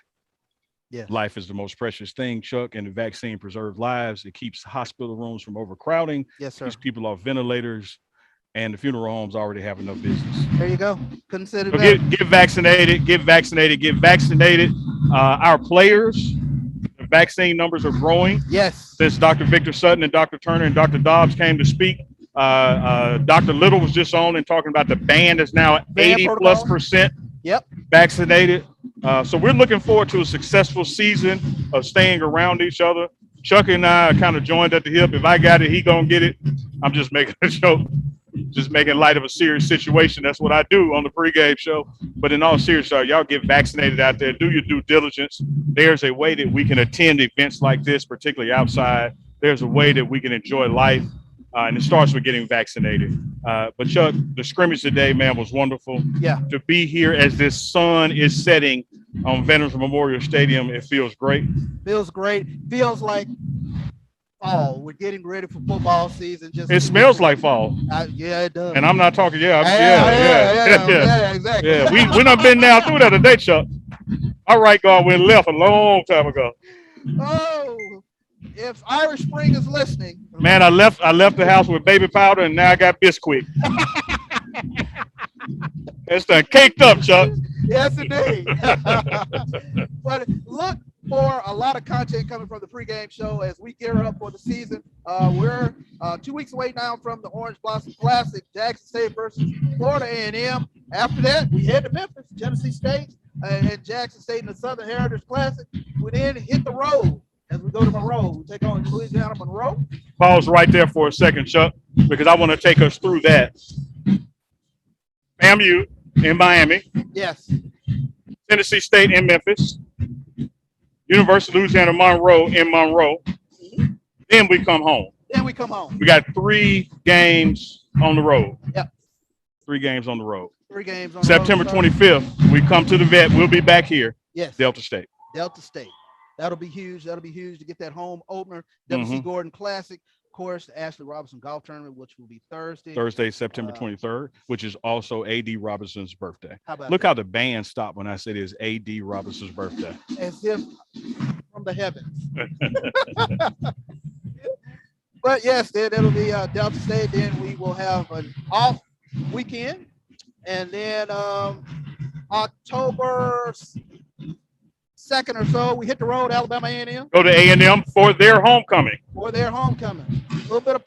Yeah. Life is the most precious thing, Chuck, and the vaccine preserves lives. It keeps hospital rooms from overcrowding. Yes, sir. Keeps people off ventilators, and the funeral homes already have enough business. There you go. Couldn't say it So better. get vaccinated, get vaccinated, get vaccinated. Our players, the vaccine numbers are growing. Yes. Since Dr. Victor Sutton and Dr. Turner and Dr. Dobbs came to speak Dr. Little was just on and talking about the band is now Band 80+% Yep. vaccinated. So we're looking forward to a successful season of staying around each other. Chuck and I are kind of joined at the hip. If I got it, he gonna get it. I'm just making a joke, just making light of a serious situation. That's what I do on the pregame show. But in all seriousness, y'all get vaccinated out there. Do your due diligence. There's a way that we can attend events like this, particularly outside. There's a way that we can enjoy life. And it starts with getting vaccinated. But Chuck, the scrimmage today, man, was wonderful. Yeah. To be here as this sun is setting on Veterans Memorial Stadium, it feels great. Feels great. Feels like fall. We're getting ready for football season. It smells like fall. Yeah, it does. And I'm not talking. Yeah, exactly. Yeah, we done been down through that today, Chuck. Our right guard went left a long time ago. Oh, if Irish Spring is listening, man, I left the house with baby powder, and now I got Bisquick. It's done caked up, Chuck. Yes, indeed. But look for a lot of content coming from the pregame show as we gear up for the season. We're 2 weeks away now from the Orange Blossom Classic, Jackson State versus Florida A&M. After that, we head to Memphis, Tennessee State, and Jackson State in the Southern Heritage Classic. We then hit the road. As we go to Monroe, we take on Louisiana Monroe. Pause right there for a second, Chuck, because I want to take us through that. FAMU in Miami. Yes. Tennessee State in Memphis. University of Louisiana Monroe in Monroe. Then we come home. We got 3 games on the road. Yep. 3 games on the road. 3 games on September the road. 25th, we come to the vet. We'll be back here. Yes. Delta State. Delta State. That'll be huge. That'll be huge to get that home opener. W.C. Gordon Classic. Of course, the Ashley Robinson Golf Tournament, which will be Thursday, September 23rd, which is also A.D. Robinson's birthday. How Look how the band stopped when I said it's A.D. Robinson's birthday. As if from the heavens. But yes, that'll be Delta State. Then we will have an off weekend. And then October 2nd or so, we hit the road, Alabama A&M. Go to A&M for their homecoming. A little bit of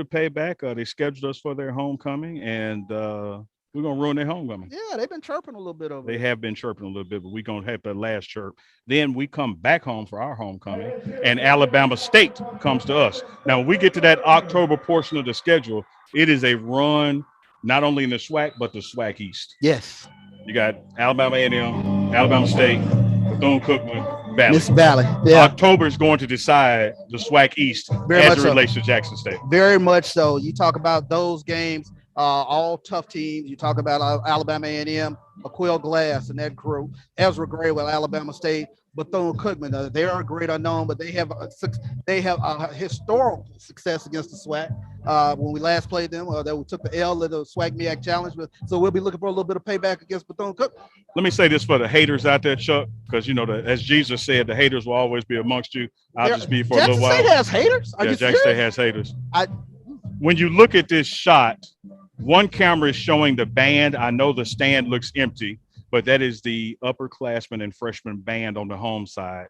payback. They scheduled us for their homecoming, and we're going to ruin their homecoming. Yeah, they've been chirping a little bit over They have been chirping a little bit, but we're going to have the last chirp. Then we come back home for our homecoming, and Alabama State comes to us. Now, when we get to that October portion of the schedule, it is a run not only in the SWAC, but the SWAC East. Yes. You got Alabama A&M, Alabama State, Bethune-Cookman, Valley. Miss Valley. Yeah. October is going to decide the SWAC East as it relates to Jackson State. Very much so. You talk about those games, all tough teams. You talk about Alabama A&M, Aquil Glass and that crew, Ezra Gray with Alabama State, Bethune-Cookman. They are a great unknown, but they have a historical success against the SWAC. When we last played them, that we took the L at the SWAC MEAC Challenge. So we'll be looking for a little bit of payback against Bethune-Cookman. Let me say this for the haters out there, Chuck, because as Jesus said, the haters will always be amongst you. I'll just be for a little while. Jackson State has haters? Jackson State has haters. When you look at this shot, one camera is showing the band. I know the stand looks empty, but that is the upperclassmen and freshman band on the home side.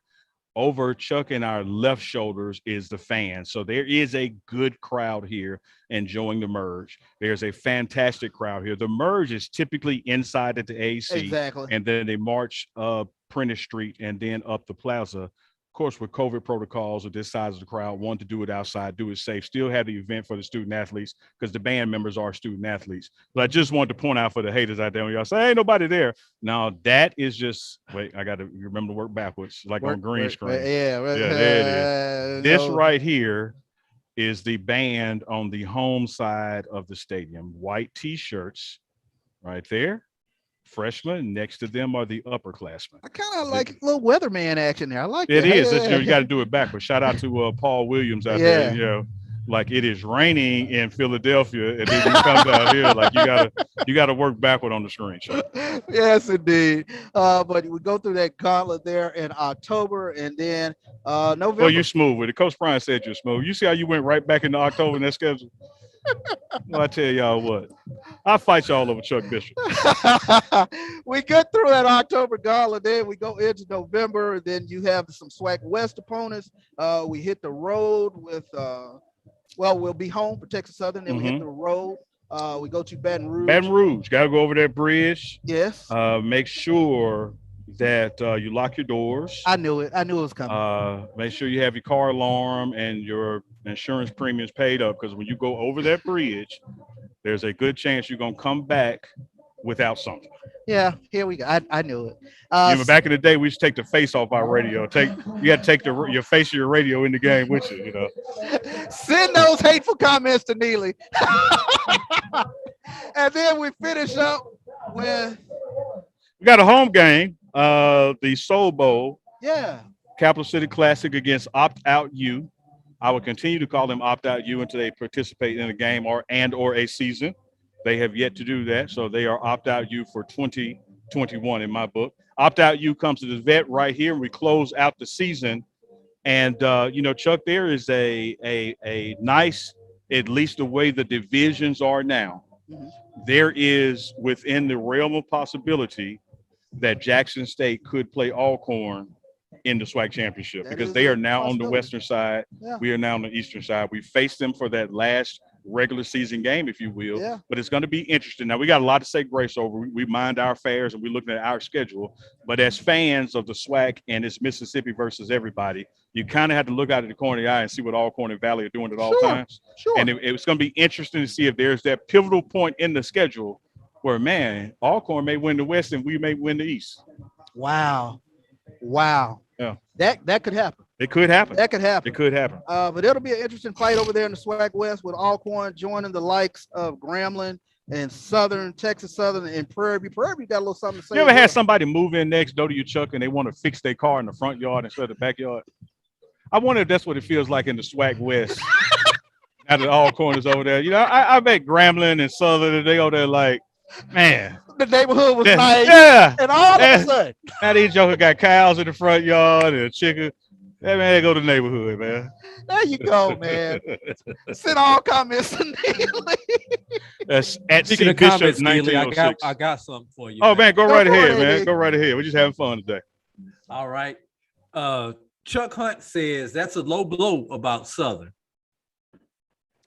Over Chuck and our left shoulders is the fans. So there is a good crowd here enjoying the merge. There's a fantastic crowd here. The merge is typically inside at the AC. Exactly. And then they march up Prentice Street and then up the plaza. Of course, with COVID protocols with this size of the crowd, want to do it outside, do it safe, still have the event for the student athletes because the band members are student athletes. But I just wanted to point out for the haters out there when y'all say, ain't nobody there. Now, that is just, wait, I got to remember to work backwards, like on green screen. Yeah, there it is. This right here is the band on the home side of the stadium. White T-shirts right there. Freshmen, next to them are the upperclassmen. I kind of like a little weatherman action there. I like it. It is. You got to do it backwards. Shout out to Paul Williams out there. Like it is raining in Philadelphia, and then you come down here like you gotta work backward on the screen. So. Yes, indeed. But we go through that gauntlet there in October, and then November. Well, you smooth with it. Coach Brian said you're smooth. You see how you went right back into October in that schedule. Well, I tell y'all what, I'll fight y'all over Chuck Bishop. We get through that October gauntlet, then we go into November, and then you have some SWAC West opponents. We hit the road with Well, we'll be home for Texas Southern, then we hit the road. We go to Baton Rouge. Baton Rouge, got to go over that bridge. Yes. Make sure that you lock your doors. I knew it. I knew it was coming. Make sure you have your car alarm and your insurance premiums paid up, because when you go over that bridge, there's a good chance you're going to come back without something. Yeah, here we go. I knew it. Back in the day, we used to take the face off our radio. You had to take your face of your radio in the game with you, you know. Send those hateful comments to Neely. And then we finish up with. We got a home game, the Soul Bowl. Yeah. Capital City Classic against Opt Out U. I will continue to call them Opt Out U until they participate in a game or a season. They have yet to do that, so they are Opt Out U for 2021 in my book. Opt Out U comes to the vet right here, and we close out the season. And Chuck, there is a nice, at least the way the divisions are now, there is within the realm of possibility that Jackson State could play Alcorn in the SWAC championship, because they are now on the western side. Yeah. We are now on the eastern side. We faced them for that last regular season game, if you will, but it's going to be interesting. Now, we got a lot to say grace over. We mind our affairs and we're looking at our schedule, but as fans of the SWAC and it's Mississippi versus everybody, you kind of have to look out of the corner of the eye and see what Alcorn and Valley are doing at all times. Sure. And it's going to be interesting to see if there's that pivotal point in the schedule where, man, Alcorn may win the West and we may win the East. Wow. Yeah. That could happen. It could happen. That could happen. It could happen. But it'll be an interesting fight over there in the SWAC West with Alcorn joining the likes of Grambling and Southern, Texas Southern, and Prairie View. Prairie View got a little something to say. You ever had somebody move in next door to you, Chuck, and they want to fix their car in the front yard instead of the backyard? I wonder if that's what it feels like in the SWAC West. Now that Alcorn is over there. I bet Grambling and Southern, they over there like, man. The neighborhood was nice. Yeah. And all of a sudden. Now these jokers got cows in the front yard and a chicken. Hey, man, they go to the neighborhood, man. There you go, man. Send all comments to Neely. That's at Speaking of Bishop comments, Neely, 1906. I got something for you. Oh, man, go right ahead, man. Neely. Go right ahead. We're just having fun today. All right. Chuck Hunt says that's a low blow about Southern.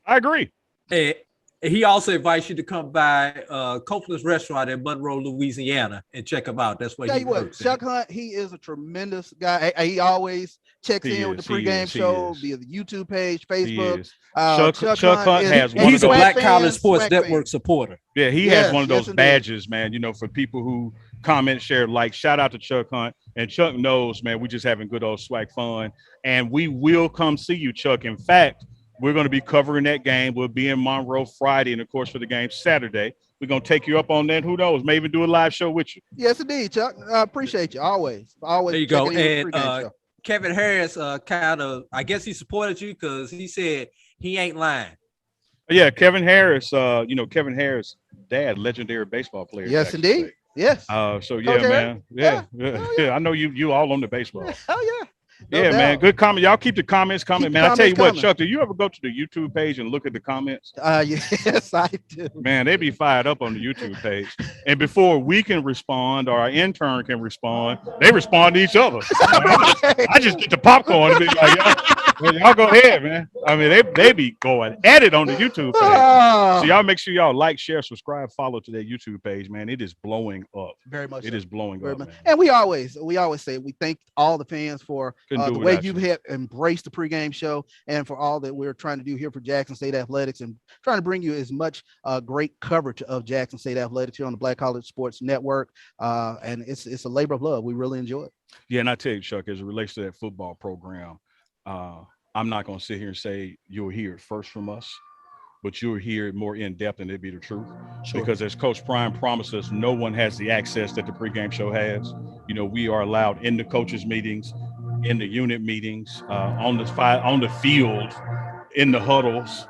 I agree. And he also invites you to come by Copeland's Restaurant in Monroe, Louisiana, and check him out. That's where he works. Chuck Hunt, he is a tremendous guy. He always checks in with the pregame show via the YouTube page, Facebook. Chuck Hunt has one he's of those a Black College Sports Network supporter. Yeah, he has one of those badges, man, for people who comment, share, like. Shout out to Chuck Hunt. And Chuck knows, man, we just having good old SWAC fun. And we will come see you, Chuck. In fact, we're going to be covering that game. We'll be in Monroe Friday, and of course for the game Saturday. We're going to take you up on that. Who knows? Maybe do a live show with you. Yes, indeed, Chuck. I appreciate you. Always. There you go. And Kevin Harris kind of, I guess he supported you because he said he ain't lying. Yeah, Kevin Harris, Kevin Harris, dad, legendary baseball player. Yes, indeed. Yes. So yeah, man. Yeah. I know you all on the baseball. Hell yeah. No doubt. Man. Good comment. Y'all keep the comments coming, man. I tell you coming. what, Chuck, do you ever go to the YouTube page and look at the comments? Yes, I do. Man, they be fired up on the YouTube page. And before we can respond or our intern can respond, they respond to each other. I just get the popcorn and be like, y'all go ahead, man. I mean, they be going at it on the YouTube page. So y'all make sure y'all like, share, subscribe, follow to their YouTube page, man. It is blowing up. Very much. It is blowing up, man. And we always say we thank all the fans for the way you've embraced the pregame show and for all that we're trying to do here for Jackson State Athletics and trying to bring you as much great coverage of Jackson State Athletics here on the Black College Sports Network. And it's a labor of love. We really enjoy it. Yeah, and I tell you, Chuck, as it relates to that football program, I'm not going to sit here and say you'll hear it first from us, but you'll hear it more in depth and it'd be the truth. Sure. Because as Coach Prime promised us, no one has the access that the pregame show has. We are allowed in the coaches' meetings, in the unit meetings, on the field, in the huddles.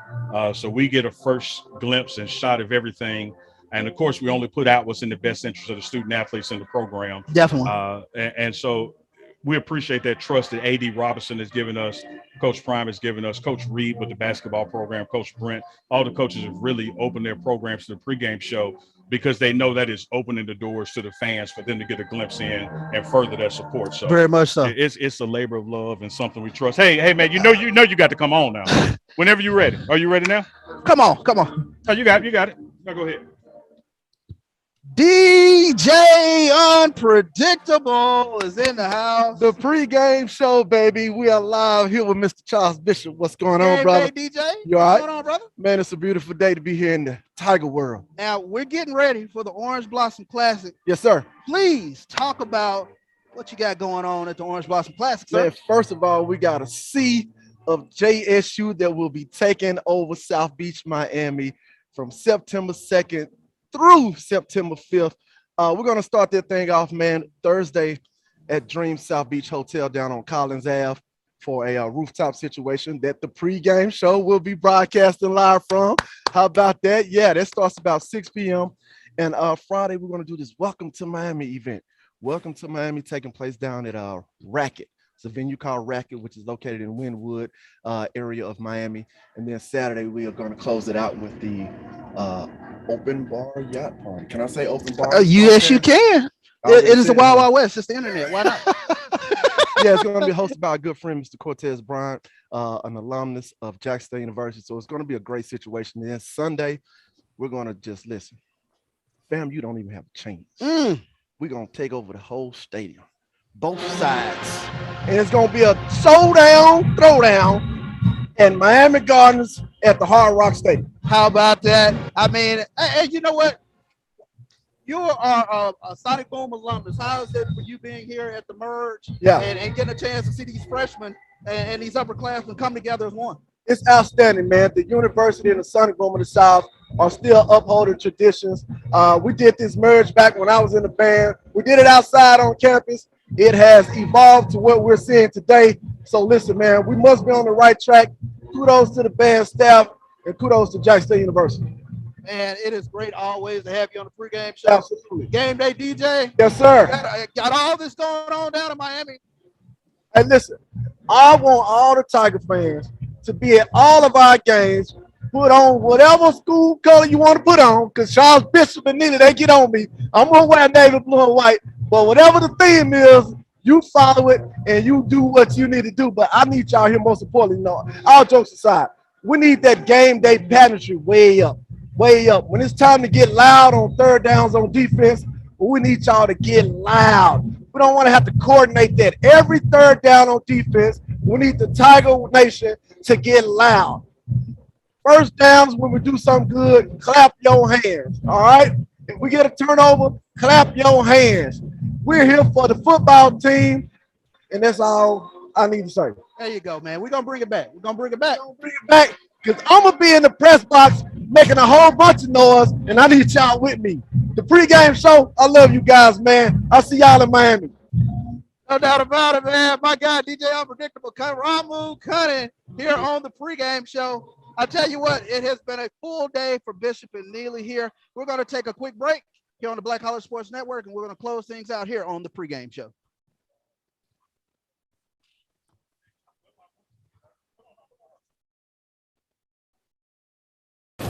So we get a first glimpse and shot of everything. And of course, we only put out what's in the best interest of the student athletes in the program. Definitely. And so we appreciate that trust that A.D. Robinson has given us, Coach Prime has given us, Coach Reed with the basketball program, Coach Brent. All the coaches have really opened their programs to the pregame show because they know that it's opening the doors to the fans for them to get a glimpse in and further their support. So very much so. It's a labor of love and something we trust. Hey, man, you know you got to come on now. Whenever you're ready. Are you ready now? Come on. Oh, you got it. No, go ahead. DJ Unpredictable is in the house. The pregame show, baby. We are live here with Mr. Charles Bishop. What's going on, brother? Hey, DJ. You all right? What's going on, brother? Man, it's a beautiful day to be here in the Tiger world. Now, we're getting ready for the Orange Blossom Classic. Yes, sir. Please talk about what you got going on at the Orange Blossom Classic, sir. Man, first of all, we got a sea of JSU that will be taking over South Beach, Miami from September 2nd through September 5th. We're going to start that thing off, man, Thursday at Dream South Beach Hotel down on Collins Ave for a rooftop situation that the pregame show will be broadcasting live from. How about that? Yeah, that starts about 6 p.m. And Friday, we're going to do this Welcome to Miami event. Welcome to Miami taking place down at Racket. It's a venue called Racket, which is located in Wynwood area of Miami. And then Saturday, we are going to close it out with the open bar yacht party. Can I say open bar? Yes, you can. It is the Wild Wild West. It's the internet. Why not? Yeah, it's going to be hosted by a good friend, Mr. Cortez Bryant, an alumnus of Jackson State University. So it's going to be a great situation. And then Sunday, we're going to just listen. Fam, you don't even have a chance. We're going to take over the whole stadium, both sides. And it's going to be a showdown, throwdown, and Miami Gardens at the Hard Rock Stadium. How about that? I mean, hey, you know what? You are a Sonic Boom alumnus. How is it for you being here at the Merge and getting a chance to see these freshmen and these upperclassmen come together as one? It's outstanding, man. The university and the Sonic Boom of the South are still upholding traditions. We did this Merge back when I was in the band. We did it outside on campus. It has evolved to what we're seeing today. So listen, man, we must be on the right track. Kudos to the band staff and kudos to Jackson State University. And it is great always to have you on the pregame show. Absolutely. Game day DJ. Yes, sir. Got all this going on down in Miami. And listen, I want all the Tiger fans to be at all of our games. Put on whatever school color you want to put on, because Charles Bishop and Nina, they get on me. I'm going to wear navy blue and white. But whatever the theme is, you follow it and you do what you need to do. But I need y'all here most importantly. No, all jokes aside, we need that game day pageantry way up. Way up. When it's time to get loud on third downs on defense, we need y'all to get loud. We don't want to have to coordinate that. Every third down on defense, we need the Tiger Nation to get loud. First downs, when we do something good, clap your hands, all right? If we get a turnover, clap your hands. We're here for the football team, and that's all I need to say. There you go, man. We're going to bring it back. We're going to bring it back. Because I'm going to be in the press box making a whole bunch of noise, and I need y'all with me. The pregame show, I love you guys, man. I'll see y'all in Miami. No doubt about it, man. My guy, DJ Unpredictable, Ramu Cunning here on the pregame show. I tell you what, it has been a full day for Bishop and Neely here. We're going to take a quick break here on the Black College Sports Network, and we're going to close things out here on the pregame show.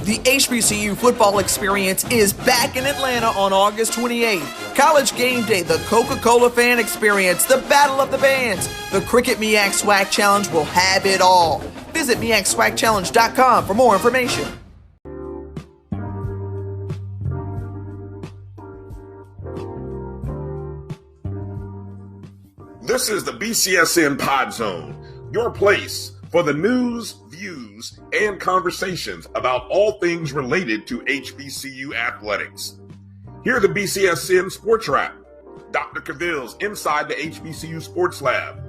The HBCU football experience is back in Atlanta on August 28th. College Game Day, the Coca-Cola fan experience, the Battle of the Bands, the Cricket MEAC Swag Challenge will have it all. Visit MEACSwagChallenge.com for more information. This is the BCSN Pod Zone, your place for the news, views, and conversations about all things related to HBCU athletics. Here are the BCSN Sports Wrap, Dr. Cavill's Inside the HBCU Sports Lab,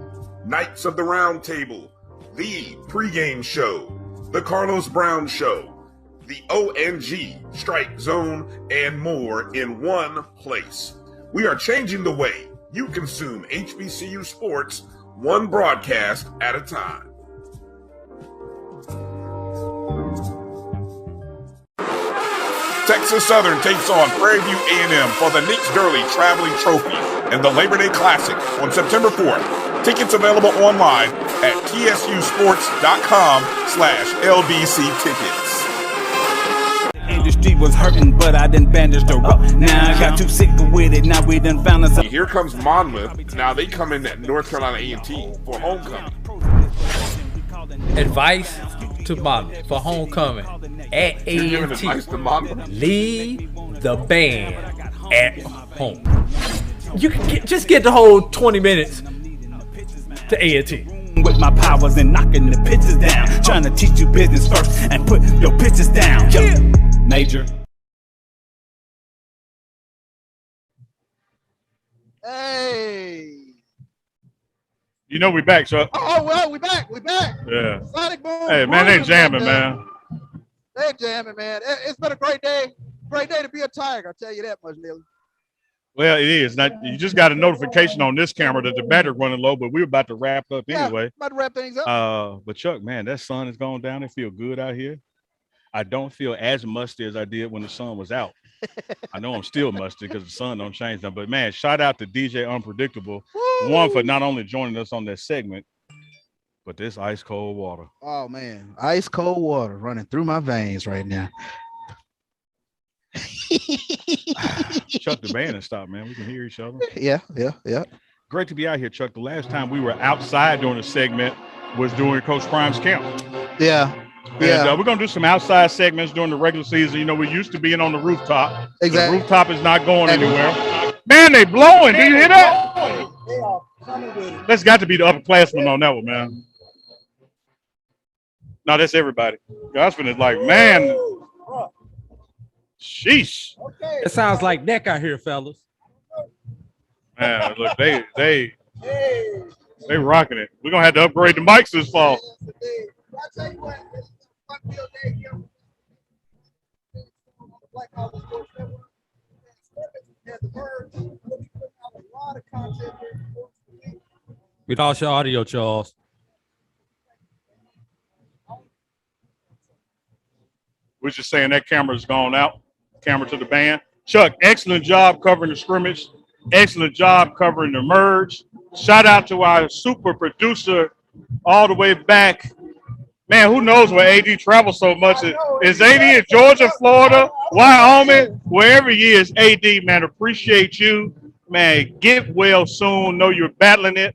Knights of the Round Table, The Pregame Show, The Carlos Brown Show, The ONG Strike Zone, and more in one place. We are changing the way you consume HBCU sports, one broadcast at a time. Texas Southern takes on Prairie View A&M for the Nick Durley Traveling Trophy and the Labor Day Classic on September 4th. Tickets available online at tsusports.com/LBC tickets. the street was hurting, but I done bandaged her up. Now I got too sick with it. Now we done found us. Here comes Monmouth. Now they come in at North Carolina A&T for homecoming. Advice to Monmouth for homecoming at You're giving A&T. advice to Monmouth? Leave the band at home. You can just get the whole 20 minutes to A&T. With my powers and knocking the pitches down, trying to teach you business first and put your pitches down. Yeah. Major. Hey. You know we back, Chuck. Oh, well, we back. Yeah. Sonic Boom. Hey, man, they jamming, man. They jamming, man. It's been a great day. Great day to be a Tiger. I'll tell you that much, Neil. Well, it is. Now, you just got a notification on this camera that the battery running low, but we're about to wrap up anyway. About to wrap things up. But Chuck, man, that sun is going down. It feel good out here. I don't feel as musty as I did when the sun was out. I know I'm still musty because the sun don't change them. But man, shout out to DJ Unpredictable. Woo! One for not only joining us on that segment, but this ice cold water. Oh man, ice cold water running through my veins right now. Chuck, the band and stop, man. We can hear each other. Yeah. Great to be out here, Chuck. The last time we were outside during the segment was during Coach Prime's camp. Yeah. And we're going to do some outside segments during the regular season. You know, we used to being on the rooftop. Exactly. The rooftop is not going anywhere. Man, they blowing. Do you hear that? That's got to be the upperclassmen on that one, man. No, that's everybody. Gospel is like, man, sheesh. It sounds like neck out here, fellas. Man, look, they rocking it. We're going to have to upgrade the mics this fall. I tell you what, this is a fun field day here. Black College Sports Network. And the Birds will be putting out a lot of content here. We lost your audio, Charles. We're just saying that camera's gone out. Camera to the band. Chuck, excellent job covering the scrimmage. Excellent job covering the merge. Shout out to our super producer all the way back. Man, who knows where AD travels so much? Is AD in Georgia, Florida, Wyoming, wherever he is? AD, man, appreciate you. Man, get well soon. Know you're battling it.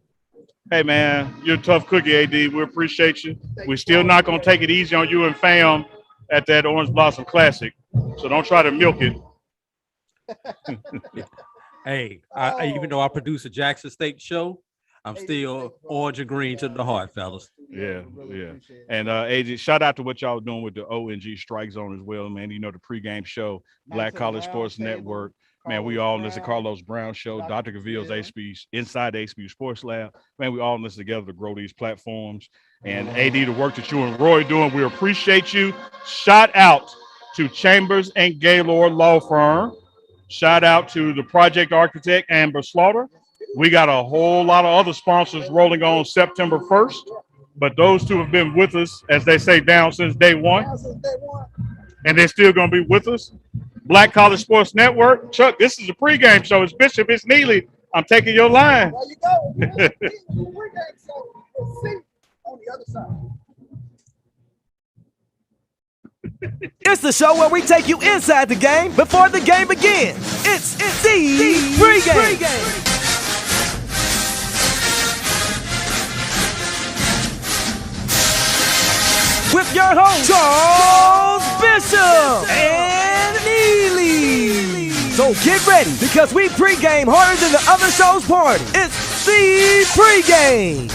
Hey, man, you're a tough cookie, AD. We appreciate you. We're still not going to take it easy on you and fam at that Orange Blossom Classic. So don't try to milk it. Hey, even though I produce a Jackson State show, I'm still orange and green to the heart, fellas. Yeah. And AJ, shout out to what y'all doing with the ONG Strike Zone as well, man. You know, the pregame show, Black College Sports Network. Man, we all in this, the Carlos Brown Show, Dr. Gaville's HB, Inside the HB Sports Lab. Man, we all in this together to grow these platforms. And AD, the work that you and Roy doing, we appreciate you. Shout out to Chambers and Gaylord Law Firm. Shout out to the project architect, Amber Slaughter. We got a whole lot of other sponsors rolling on September 1st, but those two have been with us, as they say, down since day one. And they're still going to be with us. Black College Sports Network. Chuck, this is a pregame show. It's Bishop, it's Neely. I'm taking your line. There you go. Pregame show. We'll see on the other side. It's the show where we take you inside the game before the game begins. It's the pregame. With your host, Charles Bishop and Neely. So get ready because we pregame harder than the other show's party. It's the pregame.